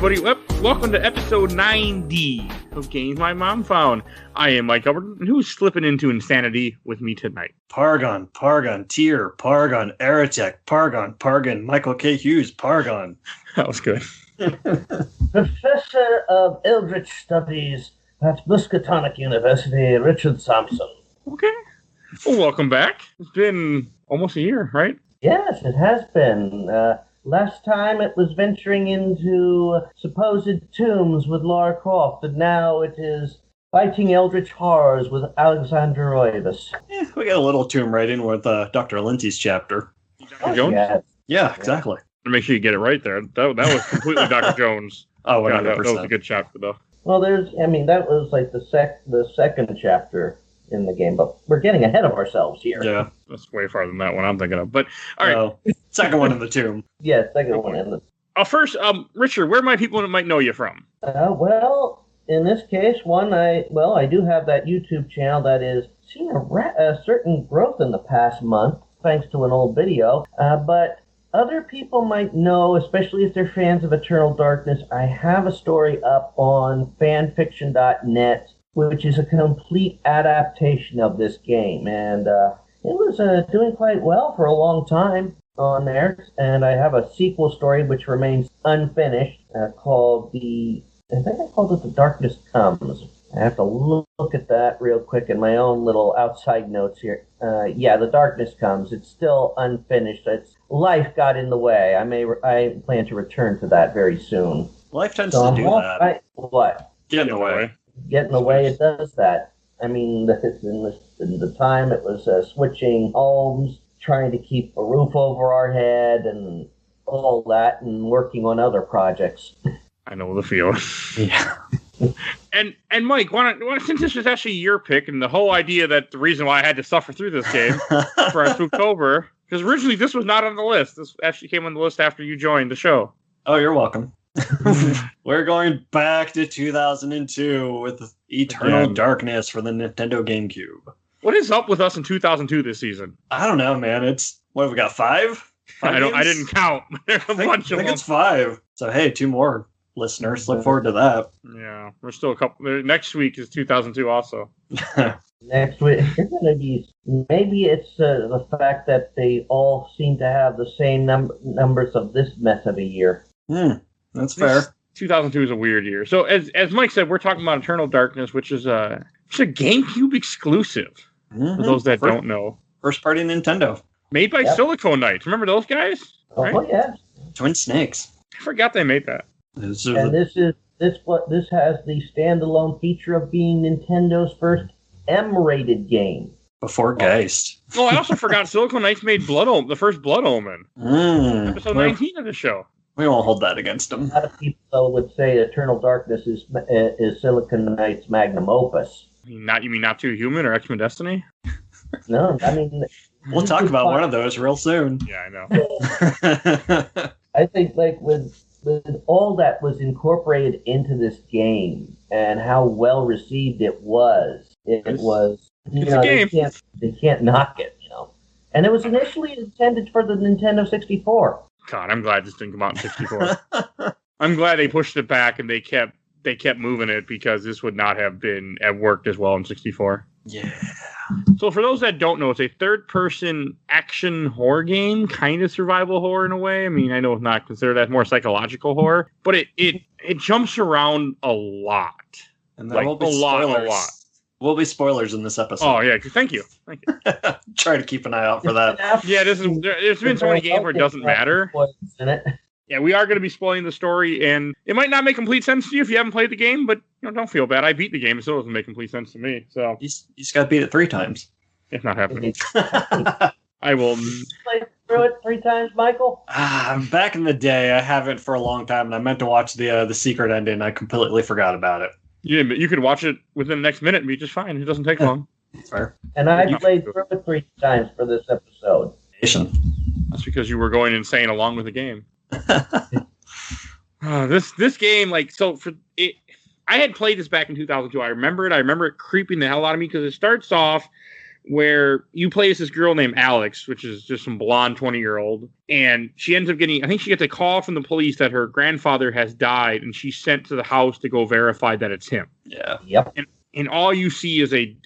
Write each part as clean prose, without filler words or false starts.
everybody. Welcome to episode 90 of Games My Mom Found. I am Mike Albertin, and who's slipping into insanity with me tonight? Pargon, Tier, Pargon, Eritech, Pargon, Michael K. Hughes, Pargon. That was good. Professor of Eldritch Studies at Muscatonic University, Richard Sampson. Okay. Well, welcome back. It's been almost a year, right? Yes, it has been. Last time it was venturing into supposed tombs with Lara Croft, and now it is fighting eldritch horrors with Alexander Roivas. We got a little tomb raiding with Dr. Lindsay's chapter. Dr. Jones? Yeah, exactly. Make sure you get it right there. That was completely Dr. Jones. Oh, 100%. That was a good chapter, though. Well, that was like the second chapter in the game, but we're getting ahead of ourselves here. Yeah. That's way farther than that one I'm thinking of. But, all right. Second one in the tomb. Yeah, second one in the... First, Richard, where might people might know you from? Well, in this case, I do have that YouTube channel that is seeing a certain growth in the past month, thanks to an old video, but other people might know, especially if they're fans of Eternal Darkness, I have a story up on fanfiction.net, which is a complete adaptation of this game, and it was doing quite well for a long time on there, and I have a sequel story which remains unfinished, called The Darkness Comes. I have to look at that real quick in my own little outside notes here. The Darkness Comes. It's still unfinished. Life got in the way. I plan to return to that very soon. Life tends to do that. What? Get in the way. Get in the way, it does that. I mean, in the time it was switching homes, trying to keep a roof over our head, and all that, and working on other projects. I know the feeling. Yeah. And Mike, since this was actually your pick, and the whole idea that the reason why I had to suffer through this game for our Spooktober, because originally this was not on the list. This actually came on the list after you joined the show. Oh, you're welcome. We're going back to 2002 with Eternal Darkness for the Nintendo Gamecube. What is up with us in 2002 this season? I don't know, man. What have we got, five? I didn't count. There's a bunch of them. I think it's 5. So, hey, 2 more listeners. Look forward to that. Yeah, we're still a couple. Next week is 2002 also. Next week, it's going to be, maybe it's the fact that they all seem to have the same numbers of this mess of a year. That's fair. 2002 is a weird year. So, as Mike said, we're talking about Eternal Darkness, which is a GameCube exclusive, for those that don't know. First-party Nintendo. Made by Silicon Knights. Remember those guys? Right? Oh, yeah. Twin Snakes. I forgot they made that. This has the standalone feature of being Nintendo's first M-rated game. Before Geist. Oh, I also forgot Silicon Knights made the first Blood Omen. Episode 19 of the show. We won't hold that against them. A lot of people would say Eternal Darkness is Silicon Knights' magnum opus. You mean Not Too Human or X-Men Destiny? No, I mean... We'll talk about one of those real soon. Yeah, I know. I think, with all that was incorporated into this game and how well received it was, it was... It's a game. They can't knock it, And it was initially intended for the Nintendo 64. God, I'm glad this didn't come out in 64. I'm glad they pushed it back and they kept moving it, because this would not have worked as well in 64. Yeah. So for those that don't know, it's a third-person action horror game, kind of survival horror in a way. I mean, I know it's not considered that, more psychological horror, but it jumps around a lot. And there will be spoilers. A lot. Will be spoilers in this episode. Oh, yeah. Thank you. Try to keep an eye out for that. Yeah, there's been so many games where it doesn't matter. Yeah, we are going to be spoiling the story, and it might not make complete sense to you if you haven't played the game, but don't feel bad. I beat the game, so it doesn't make complete sense to me. So you just got to beat it 3 times. It's not happening. I will. Played through it 3 times, Michael? Back in the day, I haven't for a long time, and I meant to watch the secret ending. I completely forgot about it. You could watch it within the next minute and be just fine. It doesn't take long. Fair. And I played through it 3 times for this episode. That's because you were going insane along with the game. This game, I had played this back in 2002. I remember it creeping the hell out of me, because it starts off where you play as this girl named Alex, which is just some blonde 20-year-old, and she ends up getting, I think she gets a call from the police that her grandfather has died, and she's sent to the house to go verify that it's him. Yeah. Yep. And all you see is a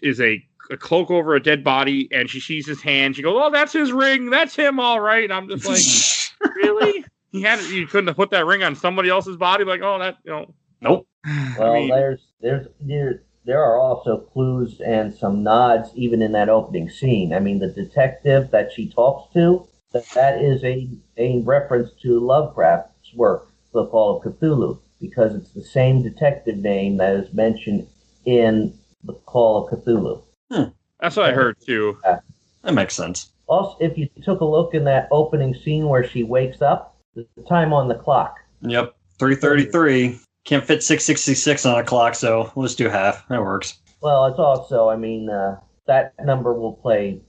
cloak over a dead body, and she sees his hand. She goes, "Oh, that's his ring. That's him, all right." And I'm just like, really? You couldn't have put that ring on somebody else's body? Like, oh, that, Nope. Well, there are also clues and some nods even in that opening scene. I mean, the detective that she talks to, that is a reference to Lovecraft's work, The Call of Cthulhu, because it's the same detective name that is mentioned in The Call of Cthulhu. That's what I heard too. That makes sense. Also, if you took a look in that opening scene where she wakes up, the time on the clock. Yep. 3:33. Can't fit 666 on a clock, so let's do half. That works. Well, it's also, that number will play,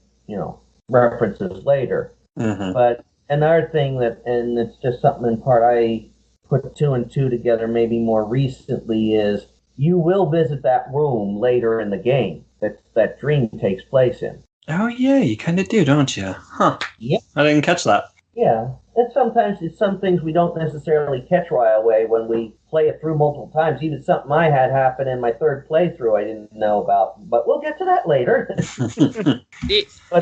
references later. Mm-hmm. But another thing and it's just something in part I put 2 and 2 together maybe more recently, is you will visit that room later in the game that dream takes place in. Oh, yeah, you kind of do, don't you? Huh. Yep. I didn't catch that. Yeah. And sometimes it's some things we don't necessarily catch right away when we play it through multiple times. Even something I had happen in my third playthrough I didn't know about. But we'll get to that later. The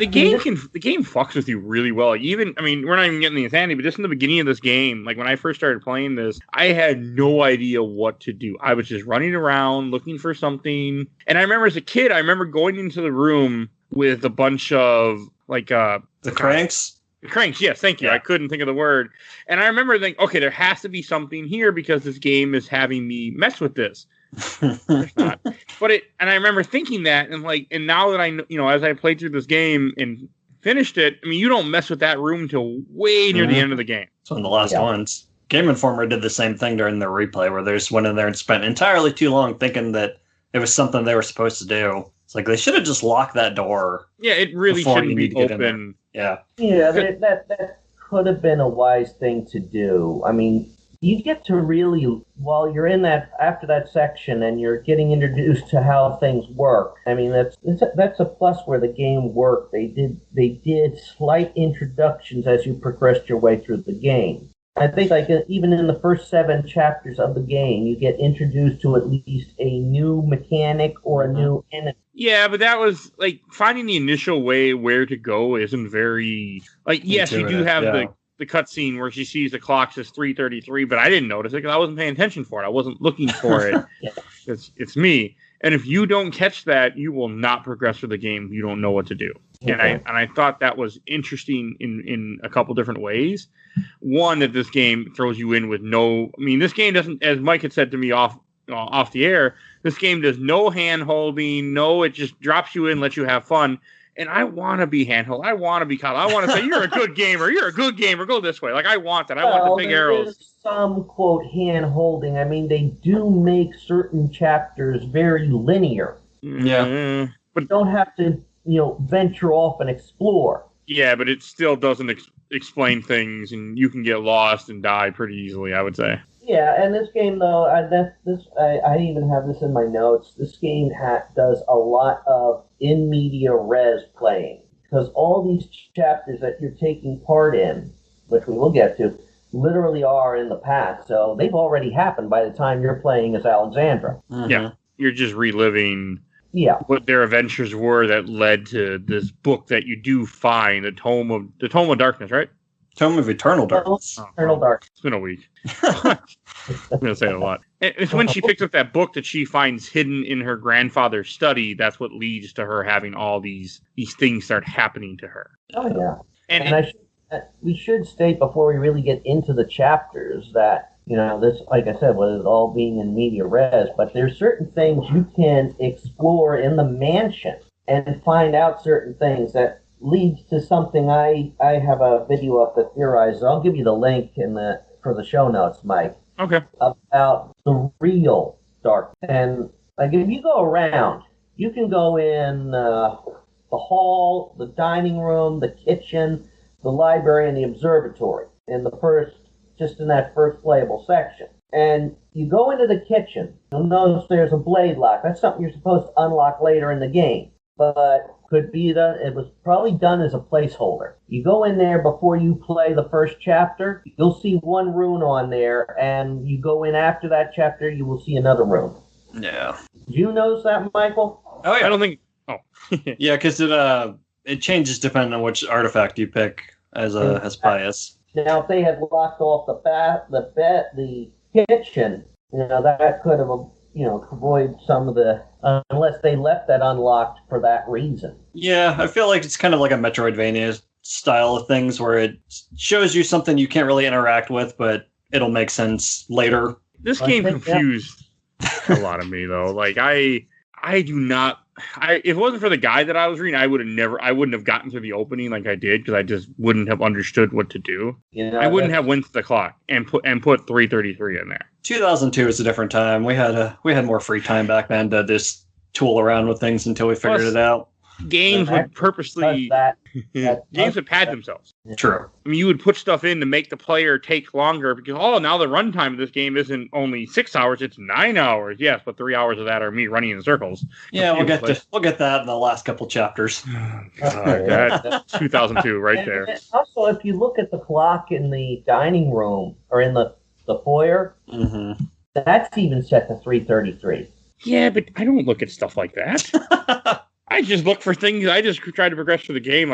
game fucks with you really well. We're not even getting the insanity, but just in the beginning of this game, like when I first started playing this, I had no idea what to do. I was just running around looking for something. And I remember as a kid, going into the room with a bunch of the cranks. Cranks, yes, thank you. Yeah. I couldn't think of the word. And I remember thinking, okay, there has to be something here because this game is having me mess with this. There's not. And I remember thinking that, and now that I know, as I played through this game and finished it, you don't mess with that room till way near the end of the game. It's one of the last ones. Game Informer did the same thing during their replay where they just went in there and spent entirely too long thinking that it was something they were supposed to do. It's like they should have just locked that door. Yeah, it really shouldn't be open. Yeah. Yeah, that could have been a wise thing to do. You get to really, while you're in after that section and you're getting introduced to how things work. That's a plus where the game worked. They did slight introductions as you progressed your way through the game. I think even in the first 7 chapters of the game, you get introduced to at least a new mechanic or a new enemy. Yeah, but that was finding the initial way where to go isn't very yes, you do have the cutscene where she sees the clock says 3:33, but I didn't notice it because I wasn't paying attention for it. I wasn't looking for it. It's me. And if you don't catch that, you will not progress through the game. You don't know what to do. Okay. And I thought that was interesting in a couple different ways. One, that this game throws you in with this game doesn't, as Mike had said to me off the air, this game does no hand-holding, it just drops you in, lets you have fun. And I want to be hand-held. I want to be caught. I want to say, you're a good gamer. You're a good gamer. Go this way. I want that. I want the big arrows. There's some, quote, hand-holding. They do make certain chapters very linear. Yeah. But you don't have to, venture off and explore. Yeah, but it still doesn't explain things, and you can get lost and die pretty easily, I would say. Yeah, and this game, though, I even have this in my notes. This game does a lot of in media res playing, because all these chapters that you're taking part in, which we will get to, literally are in the past. So they've already happened by the time you're playing as Alexandra. Mm-hmm. Yeah, you're just reliving what their adventures were that led to this book that you do find, the Tome of Darkness, right? Tome of Eternal Darkness. Eternal Darkness. It's been a week. I'm going to say it a lot. It's when she picks up that book that she finds hidden in her grandfather's study. That's what leads to her having all these things start happening to her. Oh, yeah. And we should state before we really get into the chapters that, this, like I said, was all being in media res, but there's certain things you can explore in the mansion and find out certain things that leads to something. I have a video up that theorizes. I'll give you the link for the show notes, Mike. Okay. About the real dark. And if you go around, you can go in the hall, the dining room, the kitchen, the library, and the observatory in that first playable section. And you go into the kitchen, you'll notice there's a blade lock. That's something you're supposed to unlock later in the game. But could be done. It was probably done as a placeholder. You go in there before you play the first chapter, you'll see one rune on there, and you go in after that chapter, you will see another rune. Yeah. Did you notice that, Michael? Oh yeah. I don't think. Oh. Yeah, because it changes depending on which artifact you pick as pious. Now, if they had locked off the kitchen, that could have, avoided some of the, unless they left that unlocked for that reason. Yeah, I feel like it's kind of like a Metroidvania style of things where it shows you something you can't really interact with, but it'll make sense later. This game confused a lot of me, though. Like, I do not. If it wasn't for the guide that I was reading, I wouldn't have gotten to the opening like I did, because I just wouldn't have understood what to do. I wouldn't have went to the clock and put 333 in there. 2002 is a different time. We had more free time back then to just tool around with things until we figured it out. Games would purposely games would pad themselves. True. I mean, you would put stuff in to make the player take longer because now the runtime of this game isn't only 6 hours; it's 9 hours. Yes, but 3 hours of that are me running in circles. Yeah, we'll get that in the last couple chapters. That's 2002 right there. And also, if you look at the clock in the dining room or in the foyer, that's even set to 3:33. Yeah, but I don't look at stuff like that. I just look for things. I just try to progress through the game.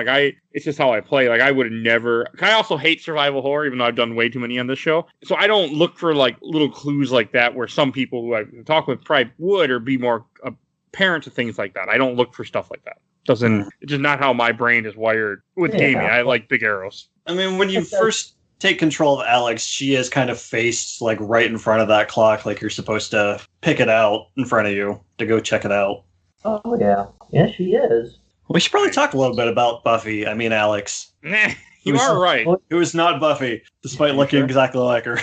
It's just how I play. Like, I would have never. I also hate survival horror, even though I've done way too many on this show. So I don't look for little clues like that, where some people who I talk with probably would, or be more apparent to things like that. I don't look for stuff like that. It's just not how my brain is wired with gaming. I like big arrows. I mean, when you first take control of Alex, she is kind of faced right in front of that clock, like you're supposed to pick it out in front of you to go check it out. Oh, yeah. Yeah, she is. We should probably talk a little bit about Buffy. I mean, Alex. You are right. Who is not Buffy, despite looking exactly like her.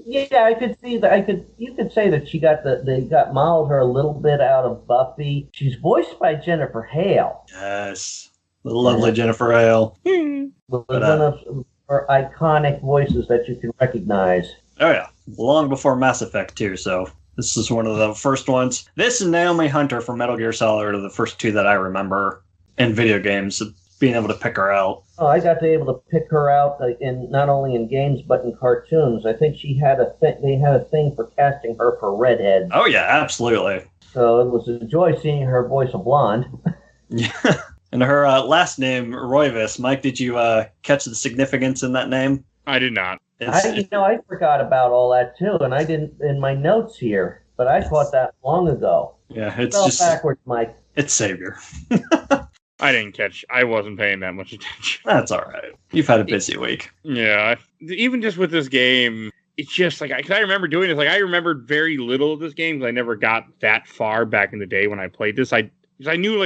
Yeah, I could see that. You could say that they modeled her a little bit out of Buffy. She's voiced by Jennifer Hale. Yes. The lovely Jennifer Hale. One of her iconic voices that you can recognize. Oh, yeah. Long before Mass Effect, too, so this is one of the first ones. This and Naomi Hunter from Metal Gear Solid are the first two that I remember in video games, being able to pick her out. Oh, I got to be able to pick her out not only in games but in cartoons. I think they had a thing for casting her for redheads. Oh yeah, absolutely. So it was a joy seeing her voice a blonde. Yeah. And her last name, Roivis. Mike, did you catch the significance in that name? I did not. I forgot about all that too, and I didn't in my notes here, but I caught that long ago. Yeah, it's Spell just backwards, Mike. It's Savior. I didn't catch. I wasn't paying that much attention. That's all right. You've had a busy week. Yeah, even just with this game, it's just because I remember doing this. I remembered very little of this game because I never got that far back in the day when I played this. I knew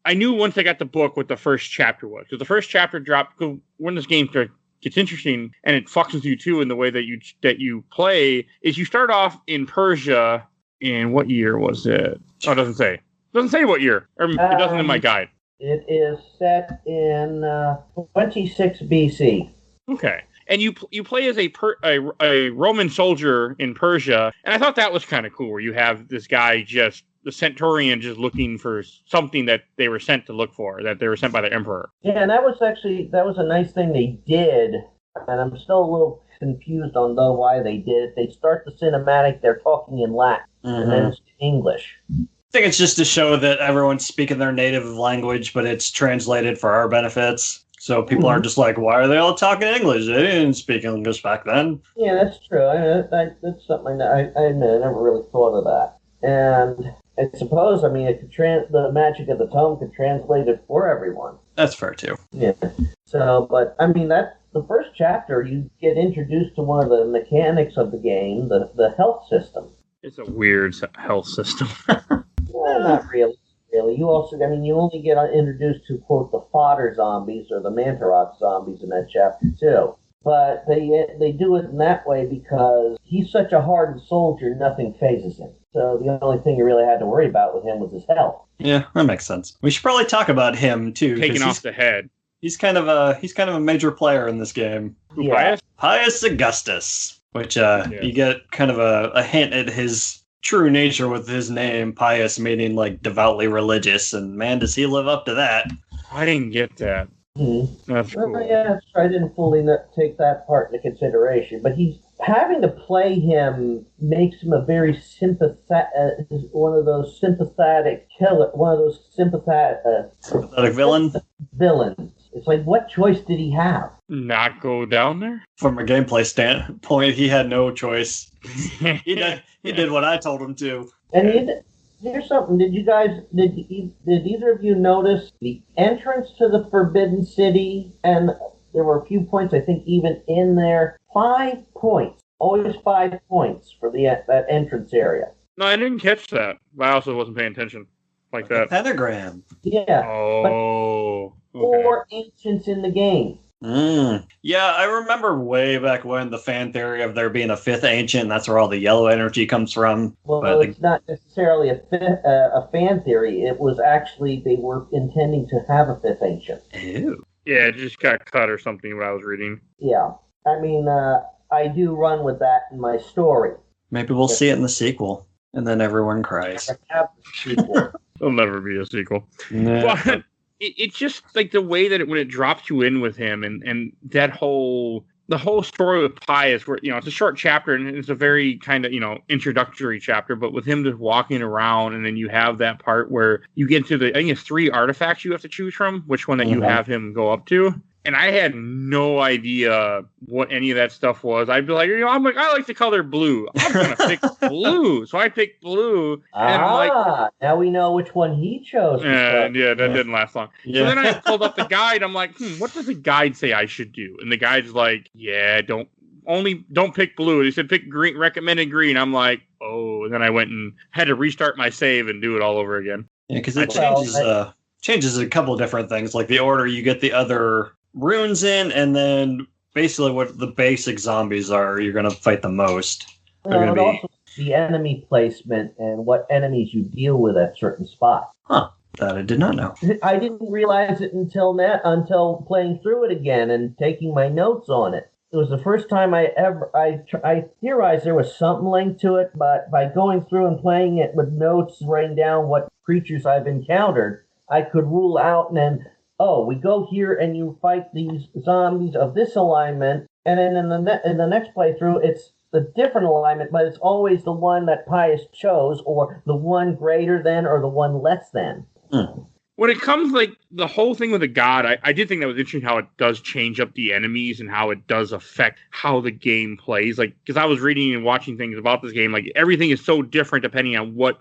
I knew once I got the book what the first chapter was, because the first chapter dropped. Cause when this game gets interesting, and it fucks with you too in the way that you play, is you start off in Persia. In what year was it? Oh, it doesn't say. It doesn't say what year. Or it doesn't in my guide. It is set in 26 BC. Okay. And you play as a Roman soldier in Persia, and I thought that was kind of cool, where you have this guy the Centurion just looking for something that they were sent to look for, that they were sent by the Emperor. Yeah, and that was a nice thing they did, and I'm still a little confused on why they did it. They start the cinematic, they're talking in Latin, and then it's English. I think it's just to show that everyone's speaking their native language, but it's translated for our benefits. So people aren't just like, why are they all talking English? They didn't speak English back then. Yeah, that's true. That's something I admit, I never really thought of that. And I suppose, it could the magic of the tome could translate it for everyone. That's fair, too. Yeah. So, but, that's the first chapter, you get introduced to one of the mechanics of the game, the health system. It's a weird health system. Well, not really. You also, you only get introduced to, quote, the fodder zombies or the Mantarok zombies in that chapter, too. But they do it in that way because he's such a hardened soldier, nothing phases him. So the only thing you really had to worry about with him was his health. Yeah, that makes sense. We should probably talk about him, too. Taking off the head. He's kind of a major player in this game. Yeah. Pius Augustus, which you get kind of a hint at his true nature with his name, pious meaning like devoutly religious, and man, does he live up to that. I didn't get that. That's cool. Well, yeah, I didn't fully take that part into consideration, but he's having to play him makes him a very sympathetic, one of those sympathetic villain. Villains. It's like, what choice did he have? Not go down there? From a gameplay standpoint, he had no choice. He did what I told him to. And here's something. Did either of you notice the entrance to the Forbidden City? And there were a few points, I think, even in there. 5 points. Always 5 points for that entrance area. No, I didn't catch that. But I also wasn't paying attention like that. Pentagram. Yeah. Oh. But 4 ancients in the game. Yeah, I remember way back when the fan theory of there being a 5th ancient, and that's where all the yellow energy comes from. Well, it's not necessarily a fan theory. It was actually, they were intending to have a 5th ancient. Ew. Yeah, it just got cut or something when I was reading. Yeah. I mean, I do run with that in my story. Maybe we'll see it in the sequel, and then everyone cries. Have the sequel. There'll never be a sequel. Nah. But it's just like the way that when it drops you in with him and that the whole story with Pius, where, it's a short chapter and it's a very kind of, introductory chapter, but with him just walking around, and then you have that part where you get to I think it's 3 artifacts you have to choose from, which one that you have him go up to. And I had no idea what any of that stuff was. I'd be like, I like the color blue. I'm going to pick blue. So I picked blue. And I'm like, now we know which one he chose. Yeah, that didn't last long. Yeah. So then I pulled up the guide. I'm like, what does the guide say I should do? And the guide's like, don't pick blue. He said pick green, recommended green. I'm like, oh. And then I went and had to restart my save and do it all over again. Yeah, because it changes a couple of different things, like the order you get the other runes in, and then basically what the basic zombies are you're going to fight the most. Also the enemy placement and what enemies you deal with at certain spots. That I did not know. I didn't realize it until playing through it again and taking my notes on it. It was the first time I theorized there was something linked to it, but by going through and playing it with notes, writing down what creatures I've encountered, I could rule out and then, we go here and you fight these zombies of this alignment, and then in the next playthrough, it's the different alignment, but it's always the one that Pius chose, or the one greater than, or the one less than. When it comes the whole thing with the god, I did think that was interesting how it does change up the enemies and how it does affect how the game plays. Because I was reading and watching things about this game, everything is so different depending on what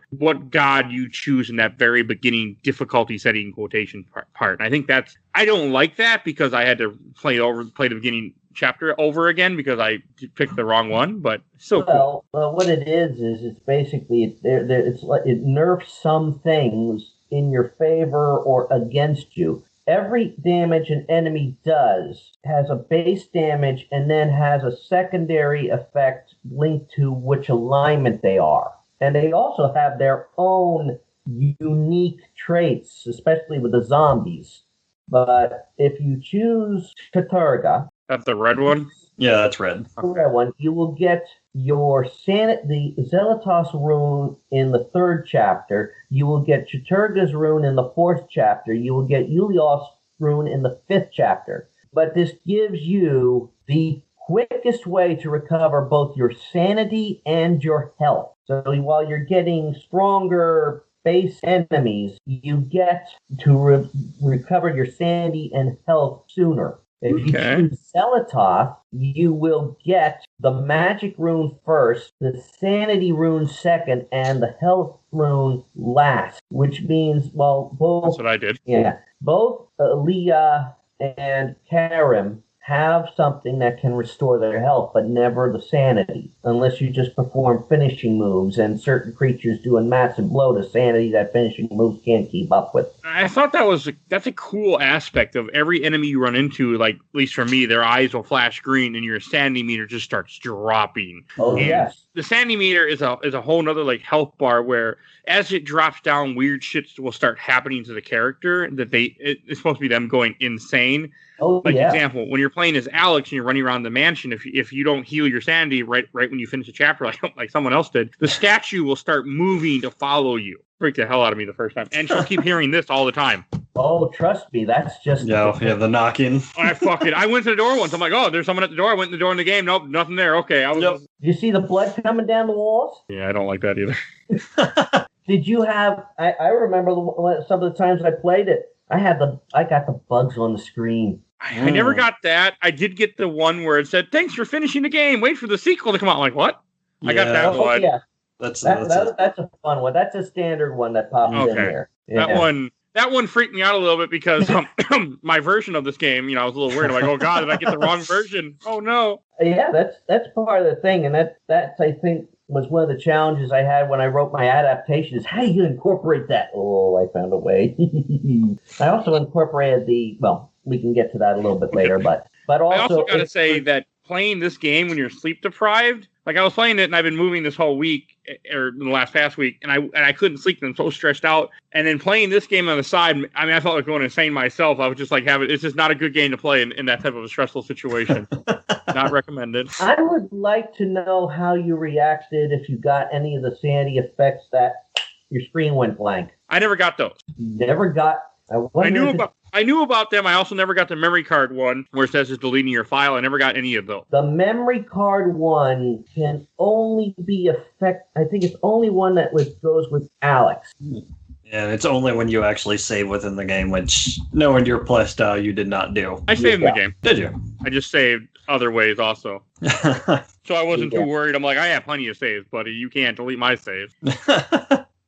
god you choose in that very beginning difficulty setting quotation part. And I think I don't like that because I had to play the beginning chapter over again because I picked the wrong one, but still cool. Well, what it is it's basically it nerfs some things in your favor or against you. Every damage an enemy does has a base damage and then has a secondary effect linked to which alignment they are. And they also have their own unique traits, especially with the zombies. But if you choose Katurga... That's the red one? Yeah, that's red. The red one. You will get your the Zelatos rune in the 3rd chapter. You will get Chaturga's rune in the 4th chapter. You will get Ulios rune in the 5th chapter. But this gives you the quickest way to recover both your sanity and your health. So while you're getting stronger base enemies, you get to recover your sanity and health sooner. If you choose Zelatos, you will get the magic rune first, the sanity rune second, and the health rune last, which means, both... That's what I did. Yeah. Both Leah and Karim have something that can restore their health, but never the sanity, unless you just perform finishing moves, and certain creatures do a massive blow to sanity that finishing moves can't keep up with. I thought that's a cool aspect of every enemy you run into, at least for me, their eyes will flash green and your sanity meter just starts dropping. Oh, yes. the sanity meter is a whole nother like health bar where as it drops down, weird shit will start happening to the character that it's supposed to be them going insane. Oh, like yeah. example, when you're playing as Alex and you're running around the mansion, if you don't heal your sanity right when you finish a chapter like someone else did, the statue will start moving to follow you. Freaked the hell out of me the first time, and she'll keep hearing this all the time. Oh, trust me, that's just the knocking. I went to the door once. I'm like, oh, there's someone at the door. I went to the door in the game. Nope, nothing there. Okay, Did you see the blood coming down the walls? Yeah, I don't like that either. Did you have? I remember some of the times I played it. I got the bugs on the screen. I never got that. I did get the one where it said, "Thanks for finishing the game. Wait for the sequel to come out." I'm like, what? Yeah. I got that one. Yeah, that's a fun one. That's a standard one that pops in there. Yeah. That one freaked me out a little bit because my version of this game, I was a little worried. I'm like, oh god, did I get the wrong version? Oh no. Yeah, that's part of the thing, and that's I think was one of the challenges I had when I wrote my adaptation. Is how do you incorporate that? Oh, I found a way. I also incorporated we can get to that a little bit later, but also I also got to say that playing this game when you're sleep deprived, like I was playing it and I've been moving this whole week or in the past week, and I couldn't sleep and I'm so stressed out. And then playing this game on the side, I mean, I felt like going insane myself. I was just like, it's just not a good game to play in that type of a stressful situation. Not recommended. I would like to know how you reacted if you got any of the sanity effects that your screen went blank. I never got those. Never got. I knew about them. I also never got the memory card one where it says it's deleting your file. I never got any of those. The memory card one can only be I think it's only one that goes with Alex. Yeah, it's only when you actually save within the game, which knowing your play style you did not do. I saved in the game. Did you? I just saved other ways also. So I wasn't too worried. I'm like, I have plenty of saves, buddy. You can't delete my saves.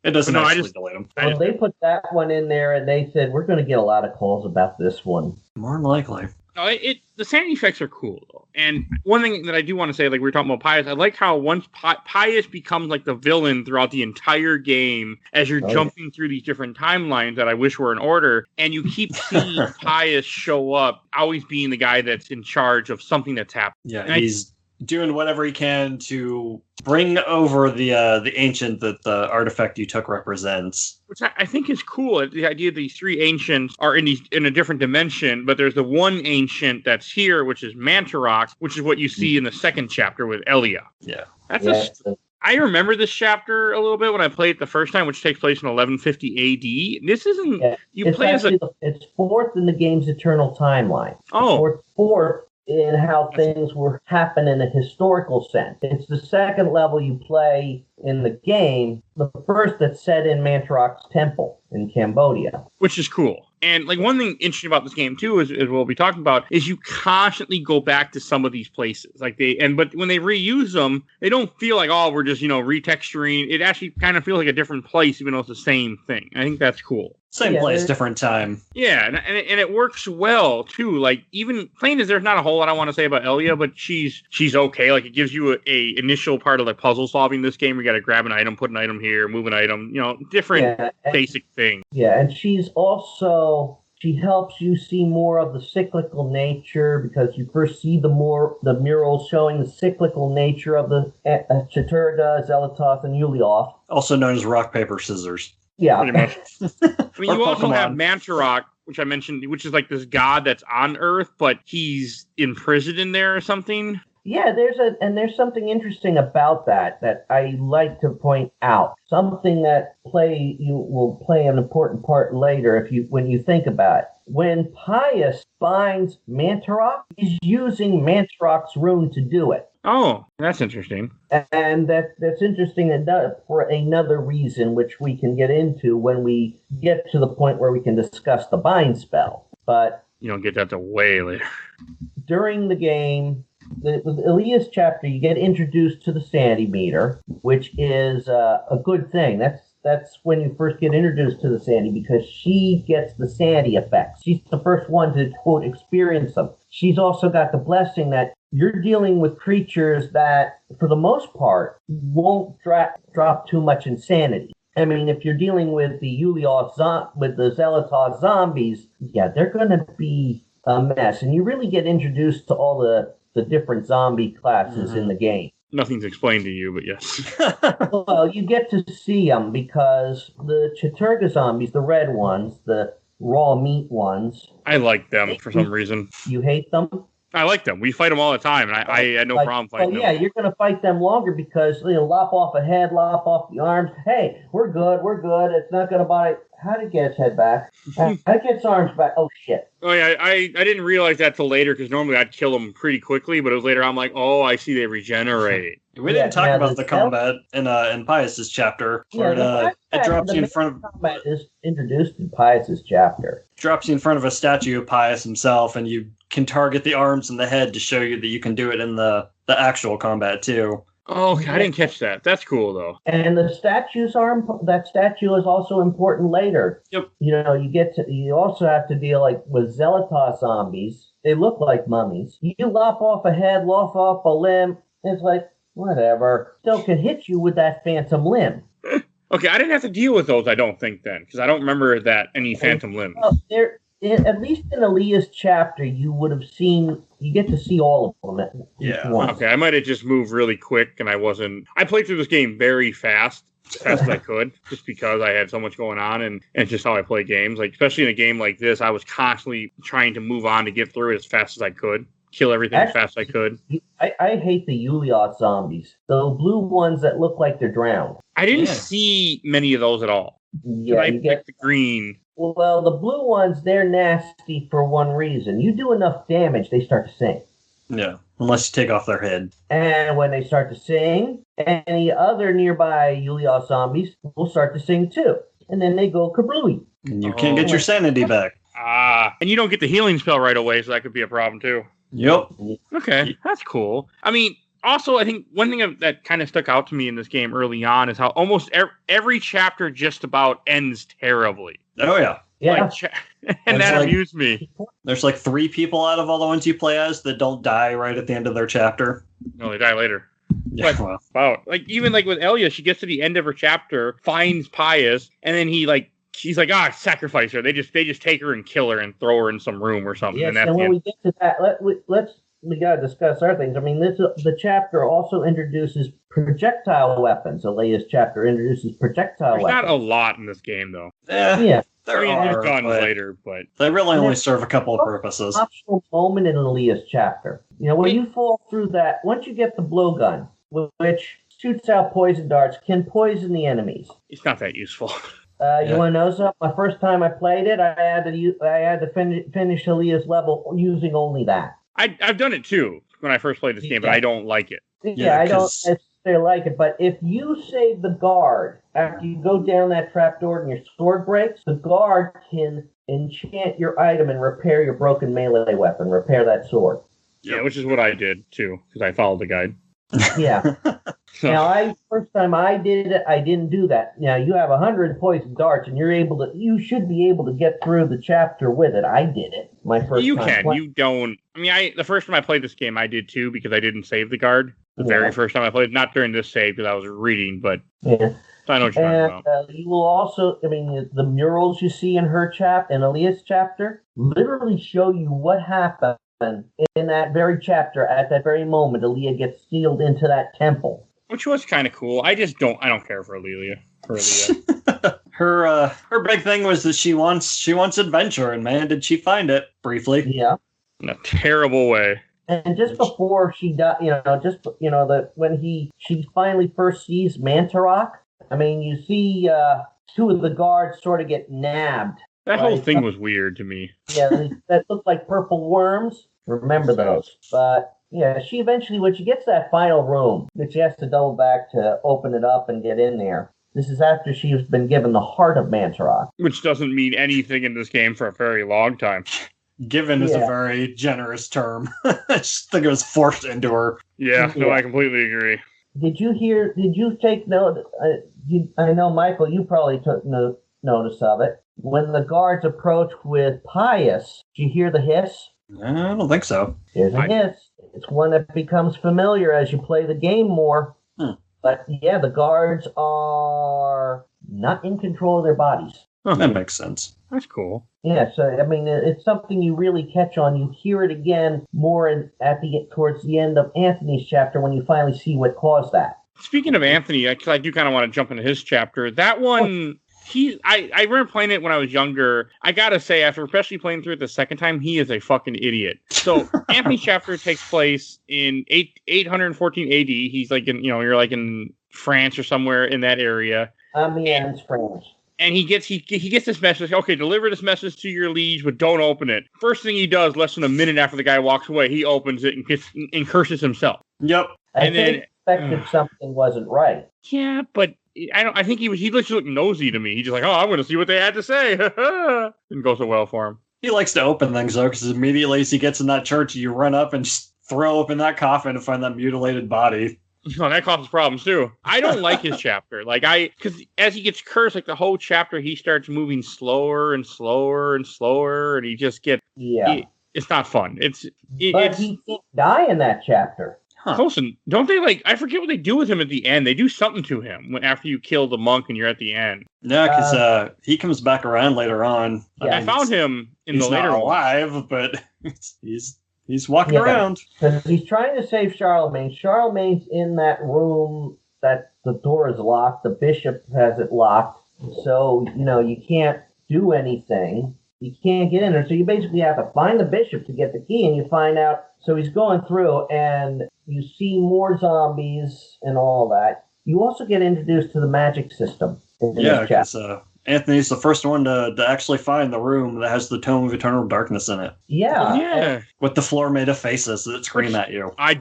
It doesn't actually delete them. Well, they put that one in there, and they said, we're going to get a lot of calls about this one. More than likely. No, the sanity effects are cool, though. And one thing that I do want to say, like we were talking about Pius, I like how once Pius becomes like the villain throughout the entire game as you're jumping through these different timelines that I wish were in order, and you keep seeing Pius show up, always being the guy that's in charge of something that's happening. Yeah, and he's doing whatever he can to bring over the ancient that the artifact you took represents. Which I think is cool. The idea that these three ancients are in a different dimension, but there's the one ancient that's here, which is Mantarox, which is what you see in the second chapter with Elia. Yeah. I remember this chapter a little bit when I played it the first time, which takes place in 1150 AD. This isn't... It's fourth in the game's eternal timeline. Oh. Fourth in how things were happen in a historical sense. It's the second level you play in the game, the first that's set in Mantarox's temple in Cambodia. Which is cool. And like one thing interesting about this game too is we'll be talking about is you constantly go back to some of these places. But when they reuse them, they don't feel like, we're just, retexturing. It actually kind of feels like a different place, even though it's the same thing. I think that's cool. Same place, different time. Yeah, and it works well too. Like even plain as there's not a whole lot I want to say about Elia, but she's okay. Like it gives you a initial part of like puzzle solving this game. You got to grab an item, put an item here, move an item. different basic things. Yeah, and she helps you see more of the cyclical nature because you first see the murals showing the cyclical nature of the Chaturga, Zelatoth, and Ulioth. Also known as rock, paper, scissors. Yeah. Pretty much. I mean, you also have Mantarox, which I mentioned, which is like this god that's on Earth, but he's imprisoned in there or something. Yeah, there's something interesting about that I like to point out. Something that will play an important part later when you think about it. When Pius binds Mantarox, he's using Mantarox's rune to do it. Oh, that's interesting. And that's interesting for another reason, which we can get into when we get to the point where we can discuss the bind spell. But you don't get that till way later. During the game, with Elia's chapter, you get introduced to the sanity meter, which is a good thing. That's when you first get introduced to the sanity because she gets the sanity effects. She's the first one to, quote, experience them. She's also got the blessing that you're dealing with creatures that, for the most part, won't drop too much insanity. I mean, if you're dealing with the Ulioth with the Zelatoth zombies, they're going to be a mess. And you really get introduced to all the different zombie classes in the game. Nothing's explained to you, but yes. Well, you get to see them because the Chaturga zombies, the red ones, the raw meat ones. I like them for some reason. You hate them? I like them. We fight them all the time, and I had no problem fighting them. Yeah, you're going to fight them longer because lop off a head, lop off the arms. Hey, we're good. It's not going to bother. How'd it get its head back? How'd it get its arms back? Oh, shit. Oh, yeah, I didn't realize that till later because normally I'd kill them pretty quickly, but it was later I'm like, oh, I see they regenerate. We didn't talk about the combat in Pius's chapter. Where it drops you in front of... combat is introduced in Pius's chapter. Drops you in front of a statue of Pius himself, and you can target the arms and the head to show you that you can do it in the actual combat, too. Oh, okay, I didn't catch that. That's cool, though. And the statues that statue is also important later. Yep. You also have to deal with Zelatos zombies. They look like mummies. You lop off a head, lop off a limb. It's like, whatever. Still can hit you with that phantom limb. Okay, I didn't have to deal with those, I don't think, then, because I don't remember that any phantom limbs. Well, at least in Aaliyah's chapter, you get to see all of them at each one. Okay, I might have just moved really quick, and I played through this game very fast as I could, just because I had so much going on, and it's just how I play games. Like, especially in a game like this, I was constantly trying to move on to get through it as fast as I could. Kill everything as fast as I could. I hate the Yuliot zombies. The blue ones that look like they're drowned. I didn't see many of those at all. Yeah, I picked the green. Well, the blue ones, they're nasty for one reason. You do enough damage, they start to sing. Yeah, unless you take off their head. And when they start to sing, any other nearby Yuliot zombies will start to sing too. And then they go kablooey. And you can't get your sanity back. And you don't get the healing spell right away, so that could be a problem too. Yep. Okay, that's cool. I mean, also, I think one thing that kind of stuck out to me in this game early on is how almost every chapter just about ends terribly. Oh, yeah. Yeah. And that amused me. There's 3 people out of all the ones you play as that don't die right at the end of their chapter. No, they die later. Yeah, but, wow. Even with Elia, she gets to the end of her chapter, finds Pius, and then she's like, sacrifice her. They just take her and kill her and throw her in some room or something. Yes, and when we get to that, we gotta discuss our things. I mean, the chapter also introduces projectile weapons. Alea's chapter introduces projectile weapons. There's not a lot in this game, though. Yeah. There's guns later, but they really only serve a couple of purposes. Optional moment in Alea's chapter. When you fall through that, once you get the blowgun, which shoots out poison darts, can poison the enemies. It's not that useful. You want to know something? My first time I played it, I had to finish Alea's level using only that. I've done it too when I first played this game, but I don't like it. Yeah, I don't necessarily like it. But if you save the guard after you go down that trapdoor and your sword breaks, the guard can enchant your item and repair your broken melee weapon, repair that sword. Yeah, which is what I did too, because I followed the guide. Yeah. Now, first time I did it, I didn't do that. Now, you have 100 poison darts, and you should be able to get through the chapter with it. I did it my first time. You can. You don't. I mean, the first time I played this game, I did too, because I didn't save the guard. The very first time I played, not during this save, because I was reading, but yeah. So I know what you're talking about. You will also, the murals you see in Alea's chapter, literally show you what happened in that very chapter. At that very moment, Aaliyah gets sealed into that temple, which was kind of cool. I don't care for Aaliyah. Her big thing was that she wants adventure, and man, did she find it briefly. Yeah, in a terrible way. And just before she died, when she finally first sees Mantarok, you see 2 of the guards sort of get nabbed. That whole thing was weird to me. Yeah, that looked like purple worms. Remember those. But, yeah, she eventually, when she gets to that final room, that she has to double back to open it up and get in there. This is after she's been given the heart of Mantarok. Which doesn't mean anything in this game for a very long time. Given is a very generous term. I just think it was forced into her. Yeah, no, I completely agree. Did you take note? I know, Michael, you probably took notice of it. When the guards approach with Pius, did you hear the hiss? I don't think so. There's a hiss. It's one that becomes familiar as you play the game more. But yeah, the guards are not in control of their bodies. That makes sense. That's cool. Yeah, so I mean, it's something you really catch on. You hear it again more towards the end of Anthony's chapter when you finally see what caused that. Speaking of Anthony, I do kind of want to jump into his chapter. That one, I remember playing it when I was younger. I gotta say, after especially playing through it the second time, he is a fucking idiot. So Anthony's chapter takes place in 814 AD. He's like in, you're like in France or somewhere in that area. Amiens, France. And he gets this message. Okay, deliver this message to your liege, but don't open it. First thing he does, less than a minute after the guy walks away, he opens it and curses himself. Yep. I suspected something wasn't right. Yeah, but I think he just looked nosy to me. He's just like, oh, I'm going to see what they had to say. Didn't go so well for him. He likes to open things though, because immediately as he gets in that church, you run up and just throw open that coffin and find that mutilated body. Oh, that causes problems too. I don't like his chapter. Because as he gets cursed, like the whole chapter, he starts moving slower and slower and slower, and he just gets. Yeah. It's not fun. But he didn't die in that chapter. Huh. Colson, don't they I forget what they do with him at the end. They do something to him after you kill the monk and you're at the end. Yeah, because he comes back around later on. Yeah, I found him in the later one. He's not alive, but he's walking around. Because he's trying to save Charlemagne. Charlemagne's in that room that the door is locked. The bishop has it locked. So, you can't do anything. You can't get in there. So you basically have to find the bishop to get the key, and you find out. So he's going through, and you see more zombies and all that. You also get introduced to the magic system. Yeah, because Anthony's the first one to actually find the room that has the Tome of Eternal Darkness in it. Yeah. Yeah. With the floor made of faces that scream at you. I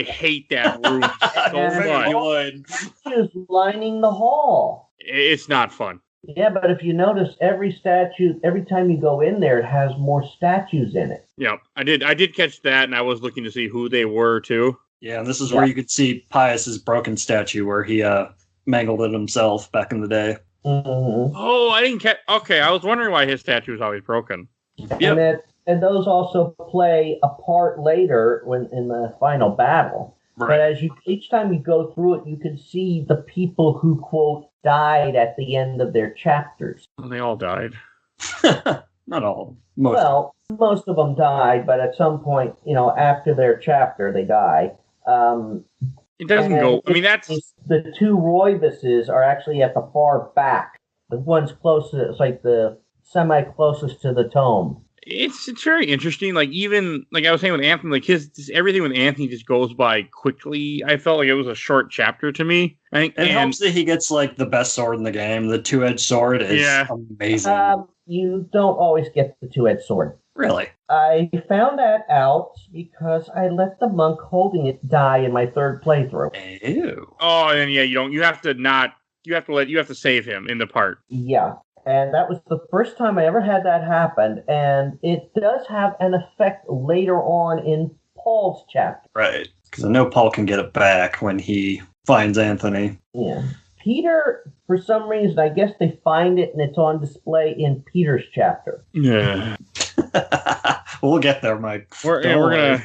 hate that room so much. Just lining the hall. It's not fun. Yeah, but if you notice, every time you go in there, it has more statues in it. Yeah, I did catch that, and I was looking to see who they were, too. Yeah, and this is where you could see Pius's broken statue, where he mangled it himself back in the day. Mm-hmm. Oh, I didn't catch... Okay, I was wondering why his statue was always broken. Yep. And those also play a part later in the final battle. Right. But each time you go through it, you can see the people who, quote, died at the end of their chapters. Well, they all died. Not all. Most of them died, but at some point, after their chapter, they die. It doesn't go... I mean, that's... The two Roibuses are actually at the far back. The one's closest, like the semi-closest to the tome. It's very interesting. Even I was saying with Anthony, everything with Anthony just goes by quickly. I felt like it was a short chapter to me. I think it helps that he gets the best sword in the game. The two-edged sword is amazing. You don't always get the two-edged sword. Really? I found that out because I let the monk holding it die in my third playthrough. Ew. Oh, and yeah, you don't. You have to save him in the part. Yeah. And that was the first time I ever had that happen. And it does have an effect later on in Paul's chapter. Right. Because I know Paul can get it back when he finds Anthony. Yeah. Peter, for some reason, I guess they find it and it's on display in Peter's chapter. Yeah. We'll get there, Mike. We're gonna.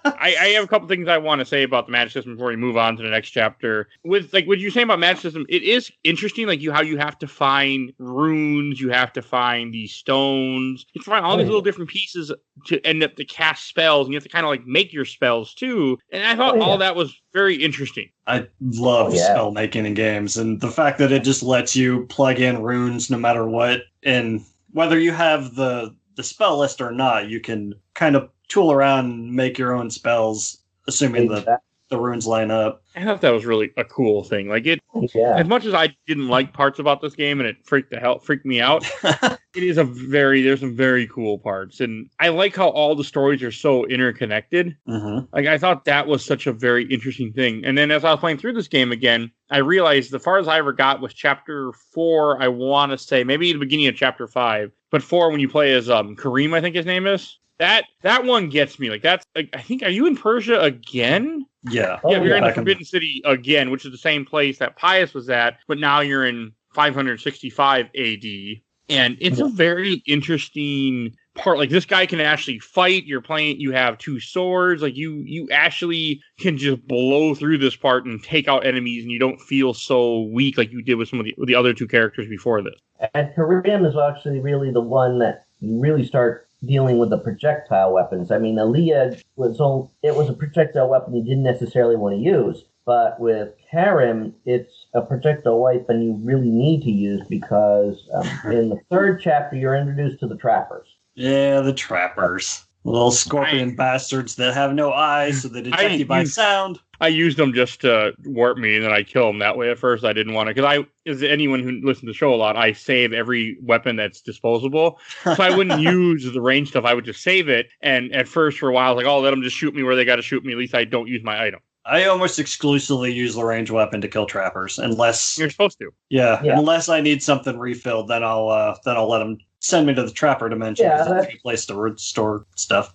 I have a couple things I want to say about the magic system before we move on to the next chapter. With what you're saying about magic system, it is interesting. How you have to find runes, you have to find these stones, you have to find all these little different pieces to end up to cast spells, and you have to kind of make your spells too. And I thought all that was very interesting. I love spell making in games, and the fact that it just lets you plug in runes no matter what, and whether you have the spell list or not, you can kind of tool around and make your own spells, assuming that the runes line up. I thought that was really a cool thing. As much as I didn't like parts about this game and it freaked me out, there's some very cool parts. And I like how all the stories are so interconnected. Mm-hmm. I thought that was such a very interesting thing. And then as I was playing through this game again, I realized the farthest I ever got was chapter 4, I want to say, maybe the beginning of chapter 5. But 4, when you play as Kareem, I think his name is. That one gets me. I think, are you in Persia again? Yeah. You're in the Forbidden City again, which is the same place that Pius was at, but now you're in 565 AD. And it's a very interesting part. Like, this guy can actually fight. You have 2 swords. Like, you actually can just blow through this part and take out enemies, and you don't feel so weak like you did with some of the other 2 characters before this. And Karim is actually really the one that you really start dealing with the projectile weapons. I mean, Aaliyah was a projectile weapon you didn't necessarily want to use, but with Karim, it's a projectile weapon you really need to use because in the 3rd chapter, you're introduced to the trappers. Yeah, the trappers. Little scorpion bastards that have no eyes, so they detect you by sound. I used them just to warp me, and then I kill them that way. At first, I didn't want to, because as anyone who listens to the show a lot, I save every weapon that's disposable. So I wouldn't use the range stuff. I would just save it. And at first, for a while, I was like, oh, let them just shoot me where they got to shoot me. At least I don't use my item. I almost exclusively use the range weapon to kill trappers, unless you're supposed to. Yeah, unless I need something refilled, then I'll let them send me to the trapper dimension because it's a good place to restore stuff.